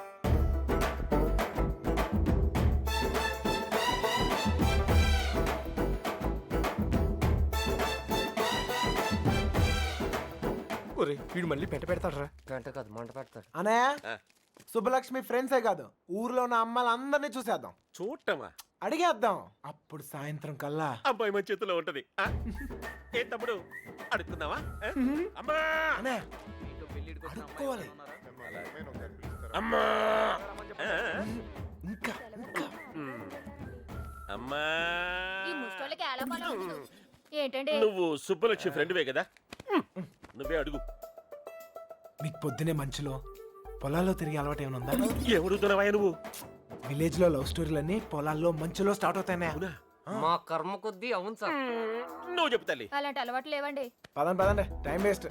ఒరే వీడు మళ్ళీ పెడతాడు రా. గంట కాదు మంట పెడతాడు. అన్నయ్య, సుబ్బలక్ష్మి ఫ్రెండ్సే కాదు, ఊర్లో ఉన్న అమ్మాయిలందరినీ చూసేద్దాం. చూడటమా? అడిగేద్దాం. అప్పుడు సాయంత్రం కల్లా అబ్బాయి మన చేతిలో ఉంటది. ఏ తమ్ముడు, అడుగుతున్నావా? అమ్మా అన్నయ్య, అడుక్కోవాలి. అమ్మా ఇంకా అమ్మా. ఏంటండి? నువ్వు సుబ్బలక్ష్మి ఫ్రెండ్వే కదా, నువ్వే అడుగు. మీకు పొద్దునే మంచులో పొలాల్లో తిరిగి అలవాటు ఏమైనా ఉందా? ఎవడుతున్నావా నువ్వు? విలేజ్ లో లవ్ స్టోరీలన్నీ పొలాల్లో మంచులో స్టార్ట్ అవుతాయి. అవునా? మా కర్మ కొద్దీ అవును సార్. నువ్వు చెప్పు తల్లి. అలాంటి అలవాట్లు లేవండి. పదండి టైం వేస్ట్.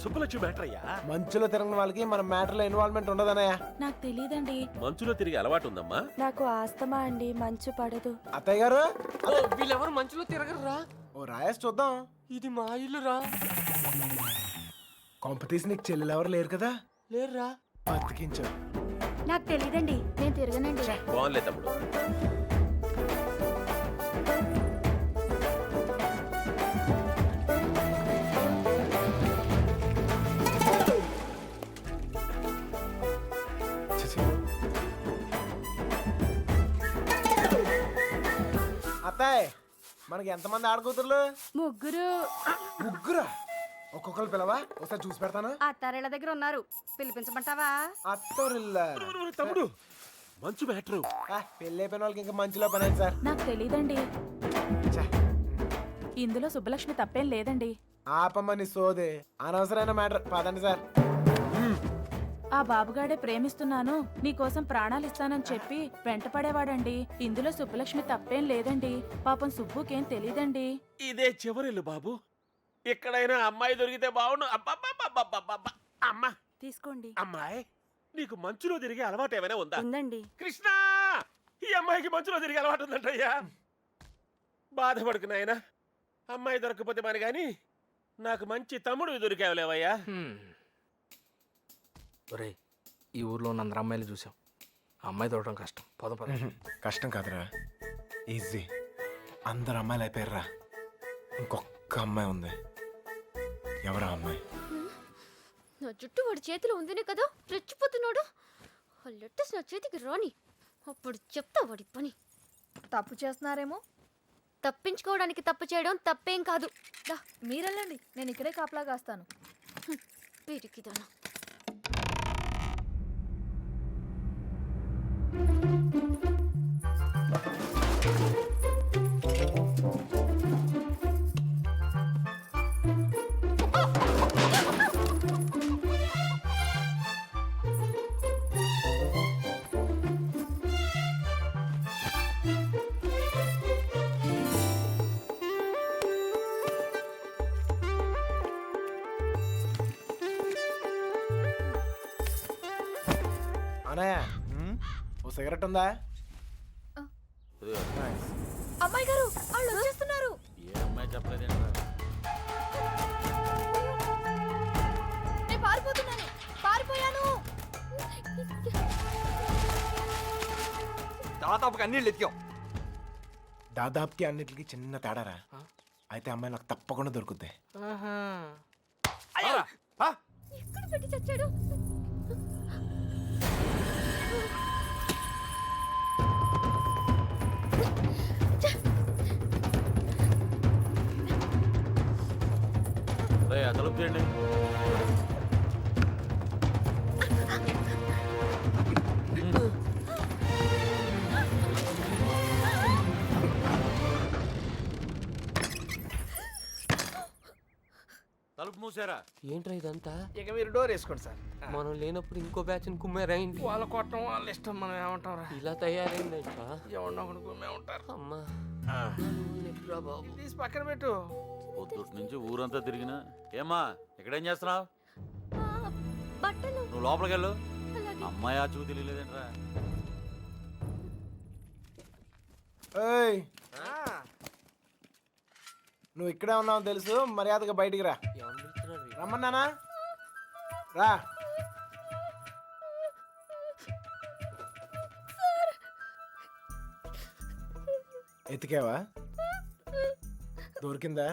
సుబ్బలక్ష్మి మ్యాటర్ అయ్యా. మంచులో తిరగని వాళ్ళకి మన మ్యాటర్లో ఇన్వాల్వ్మెంట్ ఉండదన్నయ్య. నాకు తెలియదండి. మంచులో తిరిగి అలవాటు ఉందమ్మా. నాకు ఆస్తమా అండి, మంచు పడదు. అత్తయ్య గారు వీళ్ళెవరు మంచులో తిరగరురా. ఓ రాయేసి చూద్దాం. ఇది మా ఇల్లురా. కాంపిటీషన్ నీకు చెల్లెలు ఎవరు లేరు కదా? లేరురా. బతికించు. నాకు తెలియదండి, నేను తిరగనండి. బాగుంలే తమ్ముడు. అత్తయ్య మనకి ఎంతమంది ఆడకూతుర్లు? ముగ్గురు. ముగ్గురా? ఒక్కొక్కరు పిలవా, ఒకసారి చూసి పెడతాను. అత్తారేళ్ల దగ్గర ఉన్నారు, పిలిపించమంటావా? అత్తోరిల్లా. తమ్ముడు మంచు మ్యాటరు. పెళ్ళి అయిపోయిన వాళ్ళకి ఇంకా మంచిలో పని అయింది సార్. నాకు తెలియదండి. ఇందులో సుబ్బలక్ష్మి తప్పేం లేదండి. ఆపమ్మని సోదే, అనవసరమైన మ్యాటర్. పదండి సార్. ఆ బాబుగాడే ప్రేమిస్తున్నాను, నీకోసం ప్రాణాలు ఇస్తానని చెప్పి వెంటపడేవాడండి. ఇందులో సుబ్బలక్ష్మి తప్పేం లేదండి. పాపం సుబ్బుకేం తెలీదండి. ఇదే చివరిల్లు బాబు. ఎక్కడైనా అమ్మాయి దొరికితే బాగుండు. అమ్మా తీసుకోండి. అమ్మాయి, నీకు మంచులో తిరిగే అలవాటు ఏమైనా ఉందా? ఉందండి. కృష్ణ, ఈ అమ్మాయికి మంచులో తిరిగే అలవాటు ఉందంటయ్యా. బాధపడుకు నాయనా, అమ్మాయి దొరకపోతే మరి గాని నాకు మంచి తమ్ముడు దొరికావులేవయ్యా. ఒరేయ్, ఈ ఊర్లో ఉన్న అందరు అమ్మాయిలు చూసాం. అమ్మాయి దొరకడం కష్టం. పద. కష్టం కాదురా, ఈజీ. అందరు అమ్మాయిలు అయిపోయారా, ఇంకొక అమ్మాయి ఉంది. ఎవరా అమ్మాయి? నా జుట్టు వాడి చేతిలో ఉందినే కదా రెచ్చిపోతున్నాడు. ఆ లెట్టర్స్ నా చేతికి రాని, అప్పుడు చెప్తా వాడి పని. తప్పు చేస్తున్నారేమో. తప్పించుకోవడానికి తప్పు చేయడం తప్పేం కాదు. మీరెళ్ళండి, నేను ఇక్కడే కాపలా కాస్తాను. పిరికిదానా. అనయ్య, ఓ సిగరెట్ ఉందా? అమ్మాయి గారు వాళ్ళు వచ్చేస్తున్నారు. ఏ అమ్మాయి చెప్పలేదు. నేను పారిపోతున్నాను, పారిపోయాను. దాదాపుగా అన్ని ఎత్తికాం. దాదాపుకి అన్నిటికి చిన్న తేడారా. అయితే అమ్మాయి నాకు తప్పకుండా దొరుకుద్ది. ఎక్కడ పెట్టి చచ్చాడు? తలుపు చేయండి. తలుపు మూసారా? ఏంట్రా ఇదంతా? ఇక మీరు డోర్ వేసుకోండి సార్. మనం లేనప్పుడు ఇంకో బ్యాచ్ కుమ్మారా ఏంటి? వాళ్ళ కొట్టడం వాళ్ళ ఇష్టం, మనం ఏమంటాం రా. ఇలా తయారైందంటా? ఎవరినో ఒకటి కుమ్మే ఉంటారు. అమ్మా బాబు, తీసి పక్కన పెట్టు. పొద్దుటి నుంచి ఊరంతా తిరిగినా. ఏమ్మా ఇక్కడేం చేస్తున్నావు? బట్టలు. నువ్వు లోపలికి వెళ్ళు. అమ్మాయి ఆ చూ తెలియలేదేంట్రా? ఏయ్, నువ్వు ఇక్కడే ఉన్నావు తెలుసు, మర్యాదగా బయటికి రా. రమ్మన్నానా? రా. ఎతికావా? దొరికిందా?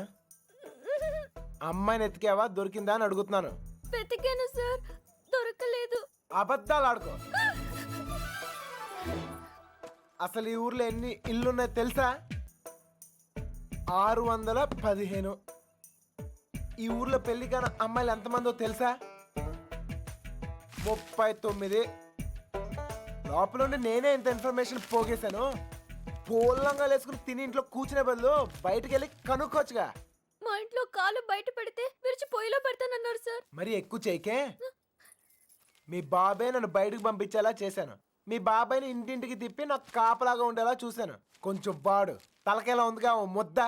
అమ్మాయిని ఎతికావా? దొరికిందా అని అడుగుతున్నాను. వెతికాను సార్, దొరకలేదు. అబద్ధాలు ఆడుకో. అసలు ఈ ఊర్లో ఎన్ని ఇల్లున్నాయి తెలుసా? 615. ఈ ఊర్లో పెళ్లి కాని అమ్మాయిలు ఎంతమందో తెలుసా? 39. లోపల ఉండి నేనే ఇంత ఇన్ఫర్మేషన్ పోగేశాను. పోలంగా వేసుకుని తిని ఇంట్లో కూర్చునే బదులు బయటకు వెళ్ళి కనుక్కోవచ్చుగా. మా ఇంట్లో కాలు బయట పెడితే విరిచి పొయ్యిలో పెడతానన్నారు సార్. మరి ఎక్కువ చేయకే. మీ బాబే నన్ను బయటకు పంపించేలా చేశాను. మీ బాబాయ్ని ఇంటింటికి తిప్పి నాకు కాపలాగా ఉండేలా చూశాను. కొంచెం బాడు తలకేలా ఉందిగా ఓ ముద్ద.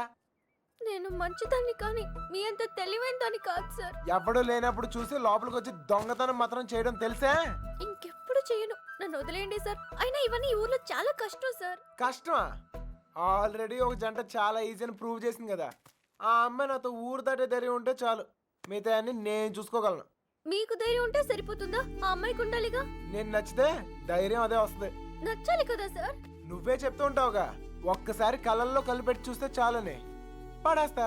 నేను మంచిదాన్ని కానీ మీ అంత తెలివైన దాన్ని కాదు సార్. ఎవడూ లేనప్పుడు చూసి లోపలికి వచ్చి దొంగతనం మాత్రం చేయడం తెలుసా? ఇంకెప్పుడు చేయను, నన్ను వదిలేయండి సార్. అయినా ఇవన్నీ ఈ ఊర్లో చాలా కష్టం సార్. కష్టమా? ఆల్రెడీ ఒక జంట చాలా ఈజీ అని ప్రూవ్ చేసింది కదా. ఆ అమ్మాయి నాతో ఊరు దాటే ధైర్యం ఉంటే చాలు, మిగతా అన్ని నేను చూసుకోగలను. మీకు ధైర్యం ఉంటే సరిపోతుందా? ఆ అమ్మాయికి ఉండాలిగా. నేను నచ్చితే ధైర్యం అదే వస్తుంది. నచ్చాలి కదా సార్. నువ్వే చెప్తూ ఉంటావుగా, ఒక్కసారి కళ్ళల్లో కళ్ళు పెట్టి చూస్తే చాలని. పడేస్తా.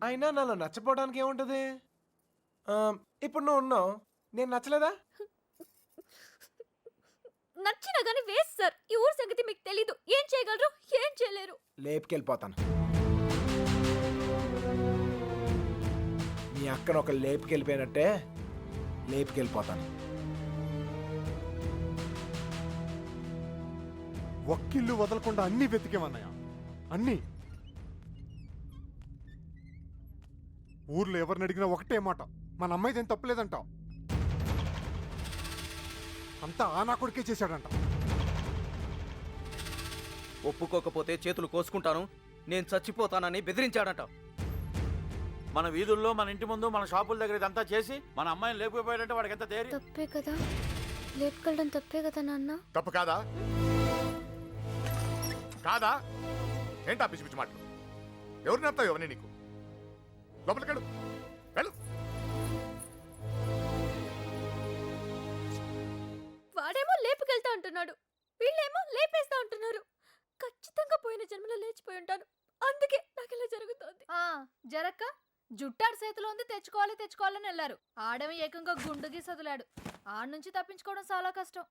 అయినా నాలో నచ్చపోవడానికి ఏముంటది? ఇప్పుడు నువ్వు ఉన్నావు, నేను నచ్చలేదా? నచ్చినా గానీ వేస్ట్ సార్. ఈ ఊరు సంగతి మీకు తెలీదు. ఏం చేయగలరు, ఏం చేయలేరు. లేపుకెళ్ళిపోతాను. మీ అక్కను ఒక లేపుకెళ్ళిపోయినట్టే లేపుకెళ్ళిపోతాను. ఒక్కిల్లు వదలకుండా అన్ని వెతికేమన్నాయా, అన్ని. ఊర్లో ఎవరిని అడిగినా ఒకటే మాట, మన అమ్మాయిది ఏం తప్పలేదంటావు. అంతా ఆ నా కొడుకే చేశాడంట. ఒప్పుకోకపోతే చేతులు కోసుకుంటాను, నేను చచ్చిపోతానని బెదిరించాడట. మన వీధుల్లో, మన ఇంటి ముందు, మన షాపుల దగ్గర ఇదంతా చేసి మన అమ్మాయిని లేకపోయాడంటే వాడికి ఎంత ధైర్యం. తప్పే కదా, లేపుకెళ్ళడం తప్పే కదా నాన్న. తప్పు కాదా? కాదా? ఏంటా పిచ్చి పిచ్చి మాటలు? ఎవరు నేర్తావు ఎవరిని నీకు? లోపలికెళ్ళు, వెళ్ళు. వాడేమో లేపుకెళ్తా అంటున్నాడు, వీళ్ళేమో లేపేస్తా అంటున్నారు. ఖచ్చితంగా పోయిన జన్మలో లేచిపోయి ఉంటాను, అందుకే నాకు ఇలా జరుగుతోంది. జరక్క జుట్టాడు చేతిలో ఉంది, తెచ్చుకోవాలని వెళ్ళారు. ఆడమి ఏకంగా గుండుకి సదులాడు. ఆడ నుంచి తప్పించుకోవడం చాలా కష్టం.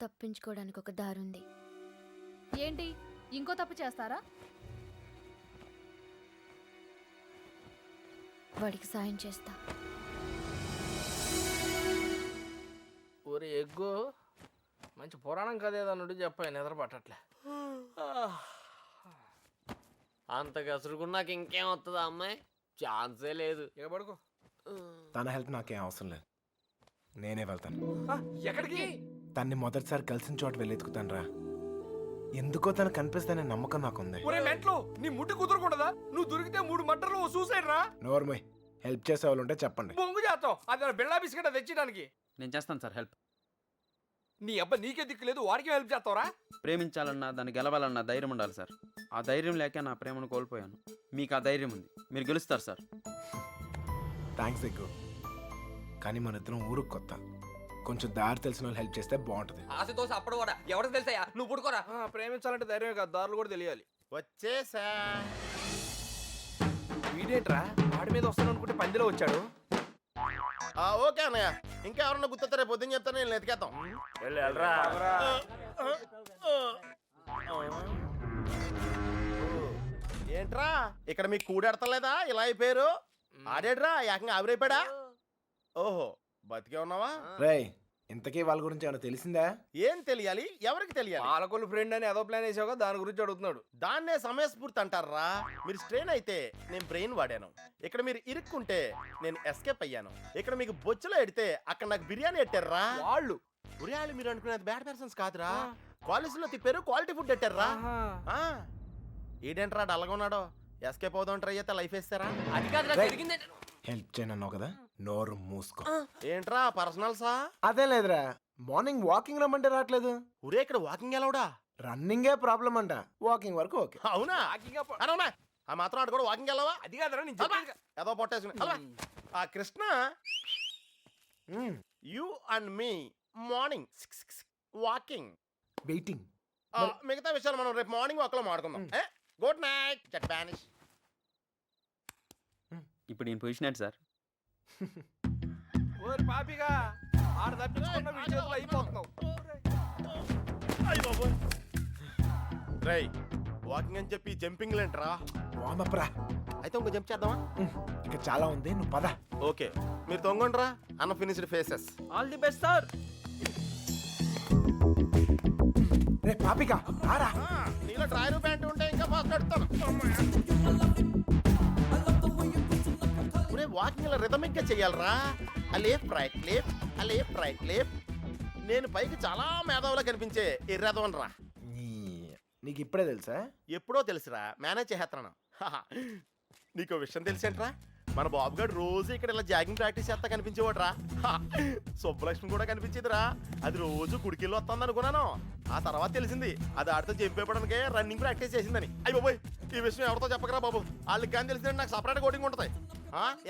తప్పించుకోవడానికి ఒక దారుంది. ఏంటి, ఇంకో తప్పు చేస్తారా? వాడికి సాయం చేస్తా. ఊరి ఎగ్గు మంచి పురాణం కదేదన్నుడు చెప్పాయి, నిద్ర పట్టట్లే. అంత కసురుకున్నాక ఇంకేం వస్తుందా అమ్మాయి? ఛాన్సే లేదు. ఇక పడుకో. తన హెల్ప్ నాకేం అవసరం లేదు, నేనే వెళ్తాను. ఎక్కడికి? తన్ని మొదటిసారి కలిసిన చోట వెళ్ళి ఎత్తుకుతాను రా. ఎందుకో తను కనిపిస్తానే నమ్మకం నాకుంది. ఒరే మెంట్లో, నీ ముట్టి కుదరకూడదా? నువ్వు దొరికితే 3 మర్డర్లు సూసైడ్ రా. నోర్మోయ్, హెల్ప్ చేసే వాళ్ళు ఉంటే చెప్పండి. బొంగు చేస్తావు, అది బిళ్ళా బిస్కెట్ తెచ్చడానికి. నేను చేస్తాను సార్ హెల్ప్. నీ అబ్బా నీకే దిక్కు లేదు, వాడికి హెల్ప్ చేస్తావురా? ప్రేమించాలన్నా, దాన్ని గెలవాలన్నా ధైర్యం ఉండాలి సార్. ఆ ధైర్యం లేక నా ప్రేమను కోల్పోయాను. మీకు ఆ ధైర్యం ఉంది, మీరు గెలుస్తారు సార్. థ్యాంక్స్ ఎగ్గు, కానీ మన ఇద్దరం ఊరుకు కొత్త, కొంచెం దారి తెలిసిన వాళ్ళు హెల్ప్ చేస్తే బాగుంటుంది. ఆశతో అప్పుడు కూడా ఎవరికి తెలుసా? నువ్వు పుడుకోరా. ప్రేమించాలంటే ధైర్యం కాదు, దారులు కూడా తెలియాలి. వచ్చేసా. వీడేంట్రా వాడి మీద వస్తాను అనుకుంటే పందిలో వచ్చాడు. ఓకే అన్నయ్య, ఇంకా ఎవరన్నా గుర్తొస్తే రేపు పొద్దున్న చెప్తాను, నేను ఎతికేద్దాం. ఏంట్రా ఇక్కడ మీకు కూడెడతలేదా? ఇలా అయిపోయారు. ఆడేడ్రా ఏకంగా ఆవిరైపోయాడా? ఓహో, బతికే ఉన్నావా? రేయ్, ఇంతకీ వాళ్ళ గురించి ఏమైనా తెలిసిందా? ఏం తెలియాలి, ఎవరికి తెలియాలి? పాలకొల్లు ఫ్రెండ్ అని ఏదో ప్లాన్ వేసావుగా, దాని గురించి అడుగుతున్నాడు. దాన్నే సమయస్ఫూర్తి అంటారా? మీరు స్ట్రెయిన్ అయితే నేను బ్రెయిన్ వాడాను. ఇక్కడ మీరు ఇరుక్కుంటే నేను ఎస్కేప్ అయ్యాను. ఇక్కడ మీకు బొచ్చులో ఎడితే అక్కడ నాకు బిర్యానీ ఎట్టారా వాళ్ళు. ఉరియాలు మీరు అనుకునేది బ్యాడ్ పర్సన్స్ కాదురా, కాలేజీలో తిప్పారు, క్వాలిటీ ఫుడ్ ఎట్టారా. ఈడేంట్రా డల్గా ఉన్నాడో? ఎస్కేప్ అవుదాం ట్రై అయితే లైఫ్ వేస్తారా? అది కాదు జరిగింది. హెల్ప్ చేయనన్నావు కదా, నోరు మూసుకో. ఏంట్రా పర్సనల్సా? అదే లేదురా, మార్నింగ్ వాకింగ్ రమ్మంటే రావట్లేదు. ఊరే ఇక్కడ వాకింగ్ ఎలవడా? రన్నింగే ప్రాబ్లం అంట, వాకింగ్ వరకు ఓకే. అవునా? అవునా? ఆ మాత్రం ఆడు కూడా వాకింగ్ వెళ్ళవా? అది కాదురా నేను చెప్పేది. ఏదో పొట్టేసుకుని ఆ Krishna, you and me morning walking waiting. మిగతా విషయాలు మనం రేపు మార్నింగ్ వాక్ లో మాట్లాడుకుందాం. గుడ్ నైట్ జట్ బానిష్. ఇప్పుడు నేను పొజిషన్ ఏంటి సార్? ఓరి పాపిగా ఆడ తప్పించుకున్న విషయంలో అయిపోతున్నావు. రేయ్, వాకింగ్ అని చెప్పి జంపింగ్ లేంట్రా? వామప్రా. అయితే ఇంకో జంప్ చేద్దామా? ఇక చాలా ఉంది, నువ్వు పద. ఓకే, మీరు తొంగండ్రా. అన్న finished faces. All the best sir. రే పాపిగా రారా. నీలో డ్రాయర్ ప్యాంట్ ఉంటే ఇంకా ఫాస్ట్ నడుస్తాను. వాకింగ్ ఇలా రిథమిక్ గా చెయ్యాలరా. Left right left. నేను పైకి చాలా మేధావులా కనిపించే ఎర్రదవన్ రా. నీకు ఇప్పుడే తెలుసా? ఎప్పుడో తెలుసురా, మేనేజ్ చేస్తున్నాను. నీకు విషయం తెలిసేంట్రా, మన బాబు గారు రోజు ఇక్కడ ఇలా జాగింగ్ ప్రాక్టీస్ చేస్తా కనిపించేవాడు రా. సుబ్బలక్ష్మి కూడా కనిపించేదిరా. అది రోజు గుడికెళ్ళి వస్తుంది అనుకున్నాను. ఆ తర్వాత తెలిసింది అది ఆడితో చెప్పేయడానికే రన్నింగ్ ప్రాక్టీస్ చేసిందని. అయ్యి బాబోయ్, ఈ విషయం ఎవరితో చెప్పకరా బాబు. వాళ్ళకి కానీ తెలిసిందంటే నాకు సపరేట్ కోటింగ్ ఉంటుంది.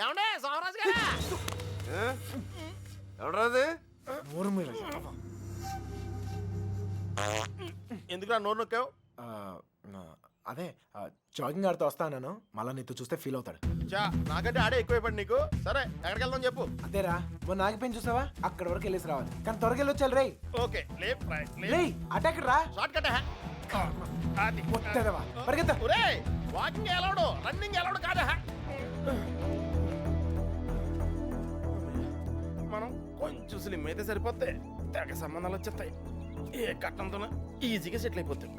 ఏమండే సోమరాజు గారా? ఎవడరాది? ఎందుకురా నోరు నొక్కావు? అదే జాగింగ్ ఆడుతూ వస్తాను, మళ్ళీ నీతో చూస్తే ఫీల్ అవుతాడు. నాకంటే ఆడే ఎక్కువైపోయాడు నీకు. సరే ఎక్కడికి వెళ్దాం చెప్పు. అదేరా మొన్న ఆగిపోయిన చూసావా, అక్కడ వరకు వెళ్ళేసి రావాలి. కానీ త్వరగా వెళ్ళొచ్చాలి రే. ఓకే లెఫ్ట్ రైట్ రేయ్ అటాక్ రా. Shortcut. పరిగెత్తా. వాకింగ్ ఎలవడు, రన్నింగ్ ఎలవడు కాదా. మనం కొంచెం స్లిమ్ అయితే సరిపోతే తెగ సంబంధాలు వచ్చేస్తాయి. ఏ కట్టంతో ఈజీగా సెటిల్ అయిపోతాయి.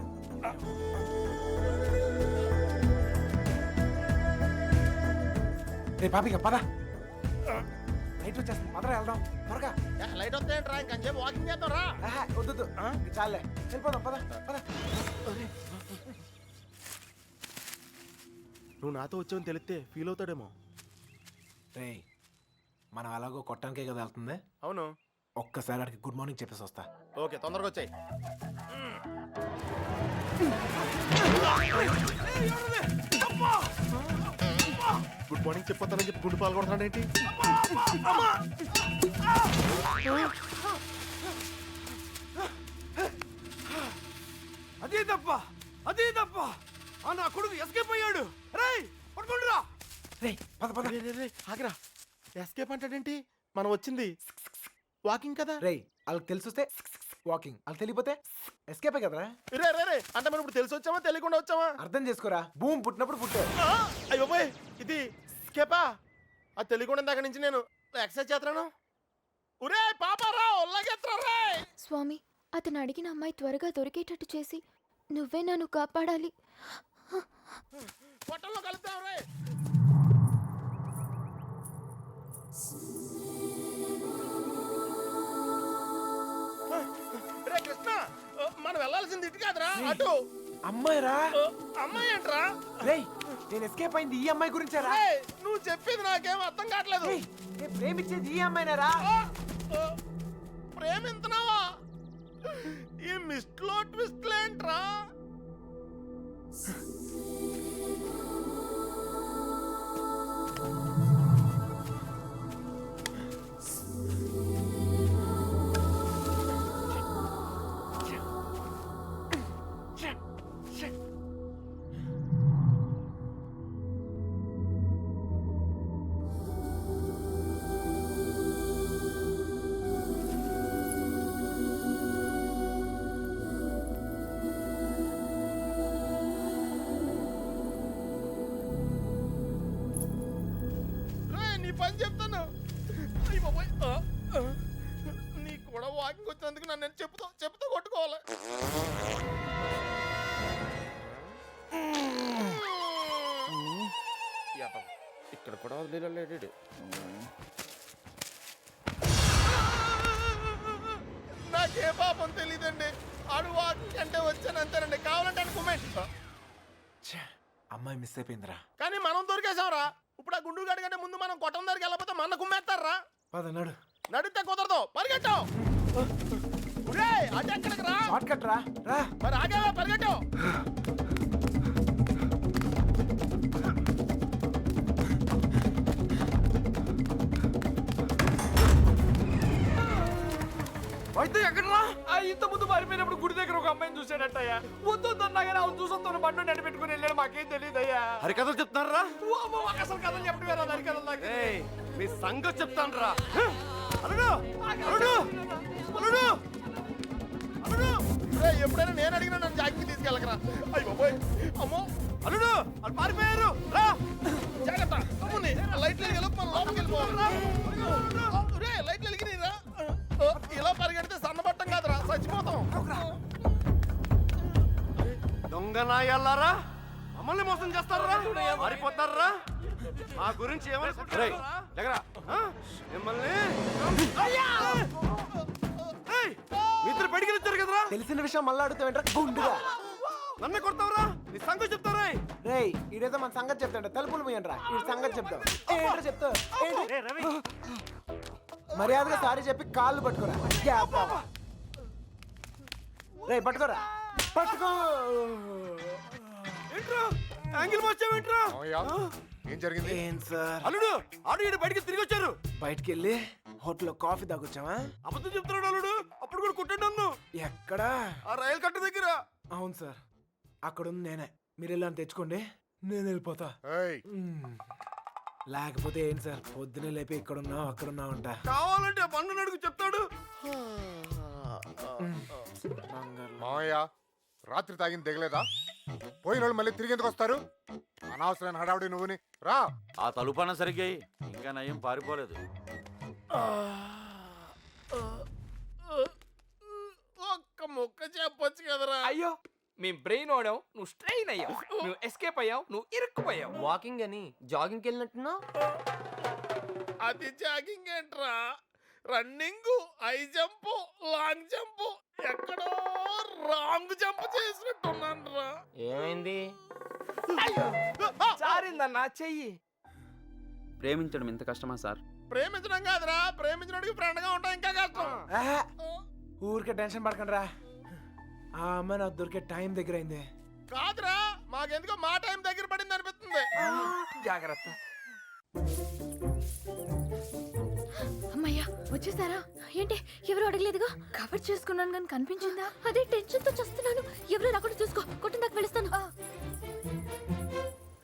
రే పాపిక పద, లైట్ వచ్చేస్తుంది, పదరా వెళ్దాం త్వరగా. లైట్ వస్తాయంట్రా, ఇంకొంచెం వాకింగ్ చేద్దాం రా. వద్దు చాలే, వెళ్ళిపోదాం పద పద. నువ్వు నాతో వచ్చావని తెలిస్తే ఫీల్ అవుతాడేమో. రే మనం అలాగో కొట్టడానికే కదా వెళ్తుంది. అవును, ఒక్కసారి అడిగి గుడ్ మార్నింగ్ చెప్పేసి వస్తా. ఓకే తొందరగా వచ్చాయి. గుడ్ మార్నింగ్ చెప్పొస్తానని చెప్పి గుండు పాల్గొడతాడేంటి? అదే తప్ప ఆ నా కొడుకు ఎస్కేప్ అయ్యాడు. రేయ్ పట్టుకోండిరా. రే పద పద. ఆగరా, ఎస్కేప్ అంటాడేంటి? మనం వచ్చింది వాకింగ్ కదా. రే వాళ్ళకి తెలిసి వస్తే వాకింగ్, వాళ్ళకి తెలియపోతే ఎస్కేపే కదరా. రే అంటే మనం ఇప్పుడు తెలిసి వచ్చామా తెలియకుండా వచ్చామా? అర్థం చేసుకోరా, భూమి పుట్టినప్పుడు పుట్టారు. అయ్యో పోయ్, ఇది స్కేపా? అది తెలియకుండా దాకా నుంచి నేను ఎక్సర్సైజ్ చేస్తున్నాను. ఒరే పాపారా, ఒళ్ళగెత్తరా. స్వామి, అతను అడిగిన అమ్మాయి త్వరగా దొరికేటట్టు చేసి నువ్వే నన్ను కాపాడాలి. పొట్టల్లో కలుద్దాం రే. రే కృష్ణ, మనం వెళ్ళాల్సింది ఇటు కాదురా, అటు. అమ్మాయి రా. అమ్మాయి ఏంట్రా? రేయ్ నేను ఎస్కేప్ అయింది ఈ అమ్మాయి గురించారా? నువ్వు చెప్పేది నాకేం అర్థం కావట్లేదు. నేను ప్రేమించేది ఈ అమ్మాయినారా? ప్రేమింతున్నావా? ఈ మిస్ట్లో ట్విస్ట్ ఏంట్రా? పని చెప్తాను. నీకు కూడా వాకింగ్ వచ్చినందుకు నన్ను నేను చెప్పుతో కొట్టుకోవాలి. ఇక్కడ కూడా వదిలేడు. నాకే పాపం తెలీదండి. ఆడు వాకింగ్ అంటే వచ్చాను అంతేనండి. కావాలంటే అనుకోమేంటి. అమ్మాయి మిస్ అయిపోయిందిరా. కానీ మనం దొరికేసాంరా. ఇప్పుడు ఆ గుండు గాడి కంటే ముందు మనం కొట్టం దగ్గరికి వెళ్ళకపోతే మన కుమ్మేస్తారా? నడు. నడితే కుదరదు, పరిగెట్టు. అటు ఎక్కడికి రా? షార్ట్ కట్ రా. మరి ఆగేవా, పరిగెట్టు. అయితే ఎక్కడరా? ఇంత ముందు మారిపోయినప్పుడు గుడి దగ్గర ఒక అమ్మాయిని చూసాడట్టయ్యా. వద్దు అన్నాగానే అవును చూసొస్తాను బండి నడి పెట్టుకుని వెళ్ళాడు. మాకేం తెలియదయ్యా. హరికథలు చెప్తున్నారా? అసలు కథలు చెప్పడం హరికథలు నాకు. మీ సంగతి చెప్తాను రా. ఎప్పుడైనా నేను అడిగినా నన్ను జాగ్రత్త తీసుకెళ్ళకరా. అయ్యో పోయ్, అమ్మో అల్లుడు వాళ్ళు పారిపోయారు. రా జాగ్రత్త. అమ్ముని లైట్లు వెలిగి మన లోపలికి వెళ్ళిపోవాలి. లైట్లు వెలిగిరా. ఇలా పరిగెడితే సన్నబట్టం కాదురా, చచ్చిపోతాం. దొంగ నాయల్లారా, మమ్మల్ని మోసం చేస్తారా? మారిపోతారా? మా గురించి ఏమనుకుంటారా? మిమ్మల్ని ఏయ్, మీ ఇద్దరు బయటికి వచ్చారు కదరా? తెలిసిన విషయం మళ్ళీ అడుగుతావేంట్రా గుండుగా? నన్ను కొడతావరా? నీ సంగతి చెప్తారా? రేయ్ ఇడేదో మన సంగతి చెప్తాడు, తలుపులు పోయంట్రా, ఈ సంగతి చెప్తాం. ఏంట్రా చెప్తావు? ఏంటి? మర్యాదగా సారీ చెప్పి కాళ్ళు పట్టుకోరా. గ్యాప్ రావా? రేయ్ పట్టుకోరా, పట్టుకో. ఏంట్రా యాంగిల్ మార్చావేంట్రా? ఏం జరిగింది? ఏం సార్? అల్లుడు ఆడు ఈడు బయటికి తిరిగి వచ్చారు. బయటికి వెళ్ళి హోటల్లో కాఫీ తాగొచ్చావా? అబద్ధం చెప్తున్నాడు అల్లుడు. అప్పుడు కూడా కొట్టాడు నన్ను. ఎక్కడా? ఆ రైలు కట్ట దగ్గర. అవును సార్, అక్కడ ఉంది నేనే. మీరు వెళ్ళని తెచ్చుకోండి, నేను వెళ్ళిపోతా. లేకపోతే ఏంటి సార్, పొద్దునే లేపి ఇక్కడున్నావు అక్కడున్నావు అంట. కావాలంటే ఆ పండు అడుగు చెప్తాడు. మావయ్య రాత్రి తాగింది దిగలేదా? పోయిన వాళ్ళు మళ్ళీ తిరిగి ఎందుకు వస్తారు? అనవసరమైన హడావుడి నువ్వుని రా. ఆ తలుపన్న సరిగ్గా ఇంకా నయం పారిపోలేదు. ఒక్క ముక్క చెప్పొచ్చు కదరా. అయ్యో మేము బ్రెయిన్ ఓడాం, నువ్వు స్ట్రెయిన్ అయ్యావు. నువ్వు ఎస్కేప్ అయ్యావు, నువ్వు ఇరుక్కుపోయావు. వాకింగ్ అని జాగింగ్కి వెళ్ళినట్టున్నా? అది జాగింగ్ ఏంట్రా, running, high jump, long jump, ఎక్కడో రాంగ్ జంప్ చేసినట్టున్నాను రా. ఏమైంది? జారిందన్నా చెయ్యి. ప్రేమించడం ఎంత కష్టమా సార్? ప్రేమించడం కాదురా, ప్రేమించడానికి ఫ్రెండ్ గా ఉంటాం ఇంకా కష్టం. ఊరికే టెన్షన్ పడకండి రా, ఆ అమ్మాయి నాకు దొరికే టైం దగ్గర అయింది. కాదురా, మాకెందుకో మా టైం దగ్గర పడింది అనిపిస్తుంది. జాగ్రత్త. అమ్మయ్యా వచ్చేసారా? ఏంటి ఎవరు అడగలేదుగా? కవర్ చేసుకున్నాను కానీ కనిపించిందా? అదే టెన్షన్ తో చేస్తున్నాను. ఎవరు రాకుండా చూసుకో, కొట్టిన దాకా వెళుస్తాను.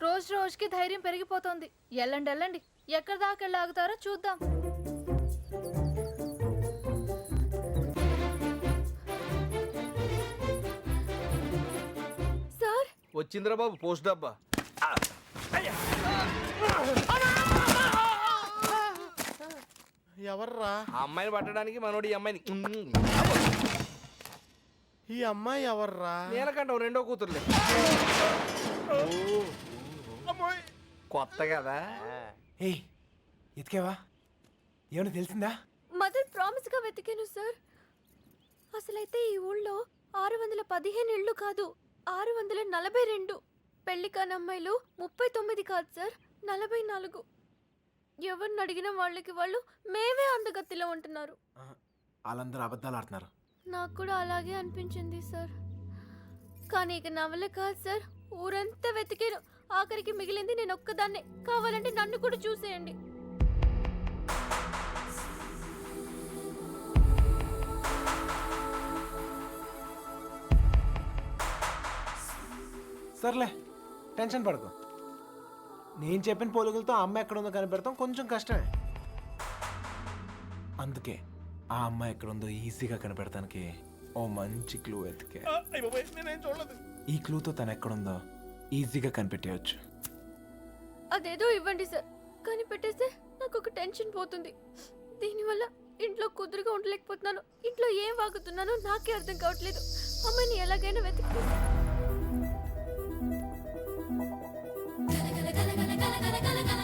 రోజు రోజుకి ధైర్యం పెరిగిపోతుంది. వెళ్ళండి వెళ్ళండి, ఎక్కడి దాకా వెళ్ళి ఆగుతారో చూద్దాం. సార్ వచ్చిందిరా బాబు పోస్ట్ డబ్బా. ఎవర్రా? ఆ అమ్మాయిని పట్టడానికి మనోడు ఈ అమ్మాయిని ఈ అమ్మాయి ఎవర్రా? నీలకంఠం రెండో కూతురులే. కొత్త కదా. ఏయ్ ఎతికేవా? ఏమైనా తెలిసిందా? మదర్ ప్రామిస్ గా వెతికాను సార్. అసలైతే ఈ ఊళ్ళో 615 ఇళ్ళు కాదు, 642. పెళ్లి కాని అమ్మాయిలు 39 కాదు సార్, 44. ఎవరిని అడిగిన వాళ్ళకి వాళ్ళు మేమే అందగత్తిలో ఉంటున్నారు. వాళ్ళందరూ అబద్ధాలు ఆడుతున్నారు. నాకు కూడా అలాగే అనిపించింది సార్. కానీ ఇక నవలే కాదు సార్, ఊరంతా వెతికాను. ఆఖరికి మిగిలింది నేను ఒక్కదాన్నే. కావాలంటే నన్ను కూడా చూసేయండి. సర్లే టెన్షన్ పడకు. నేను చెప్పిన పోలికలతో ఆ అమ్మాయి ఎక్కడ ఉందో కనిపెడతాం కొంచెం కష్టమే. అందుకే ఆ అమ్మాయి ఎక్కడ ఉందో ఈజీగా కనిపెడతానికి ఓ మంచి క్లూ ఎతికే. నేనేం చూడలేదు. ఈ క్లూతో తను ఎక్కడుందో ఈజీగా కనిపెట్టేయచ్చు. అదేదో ఇవ్వండి సార్, కనిపెట్టేస్తే నాకు ఒక టెన్షన్ పోతుంది. దీనివల్ల ఇంట్లో కుదురుగా ఉండలేకపోతున్నాను. ఇంట్లో ఏం వాగుతున్నానో నాకే అర్థం కావట్లేదు. అమ్మాయిని ఎలాగైనా వెతికి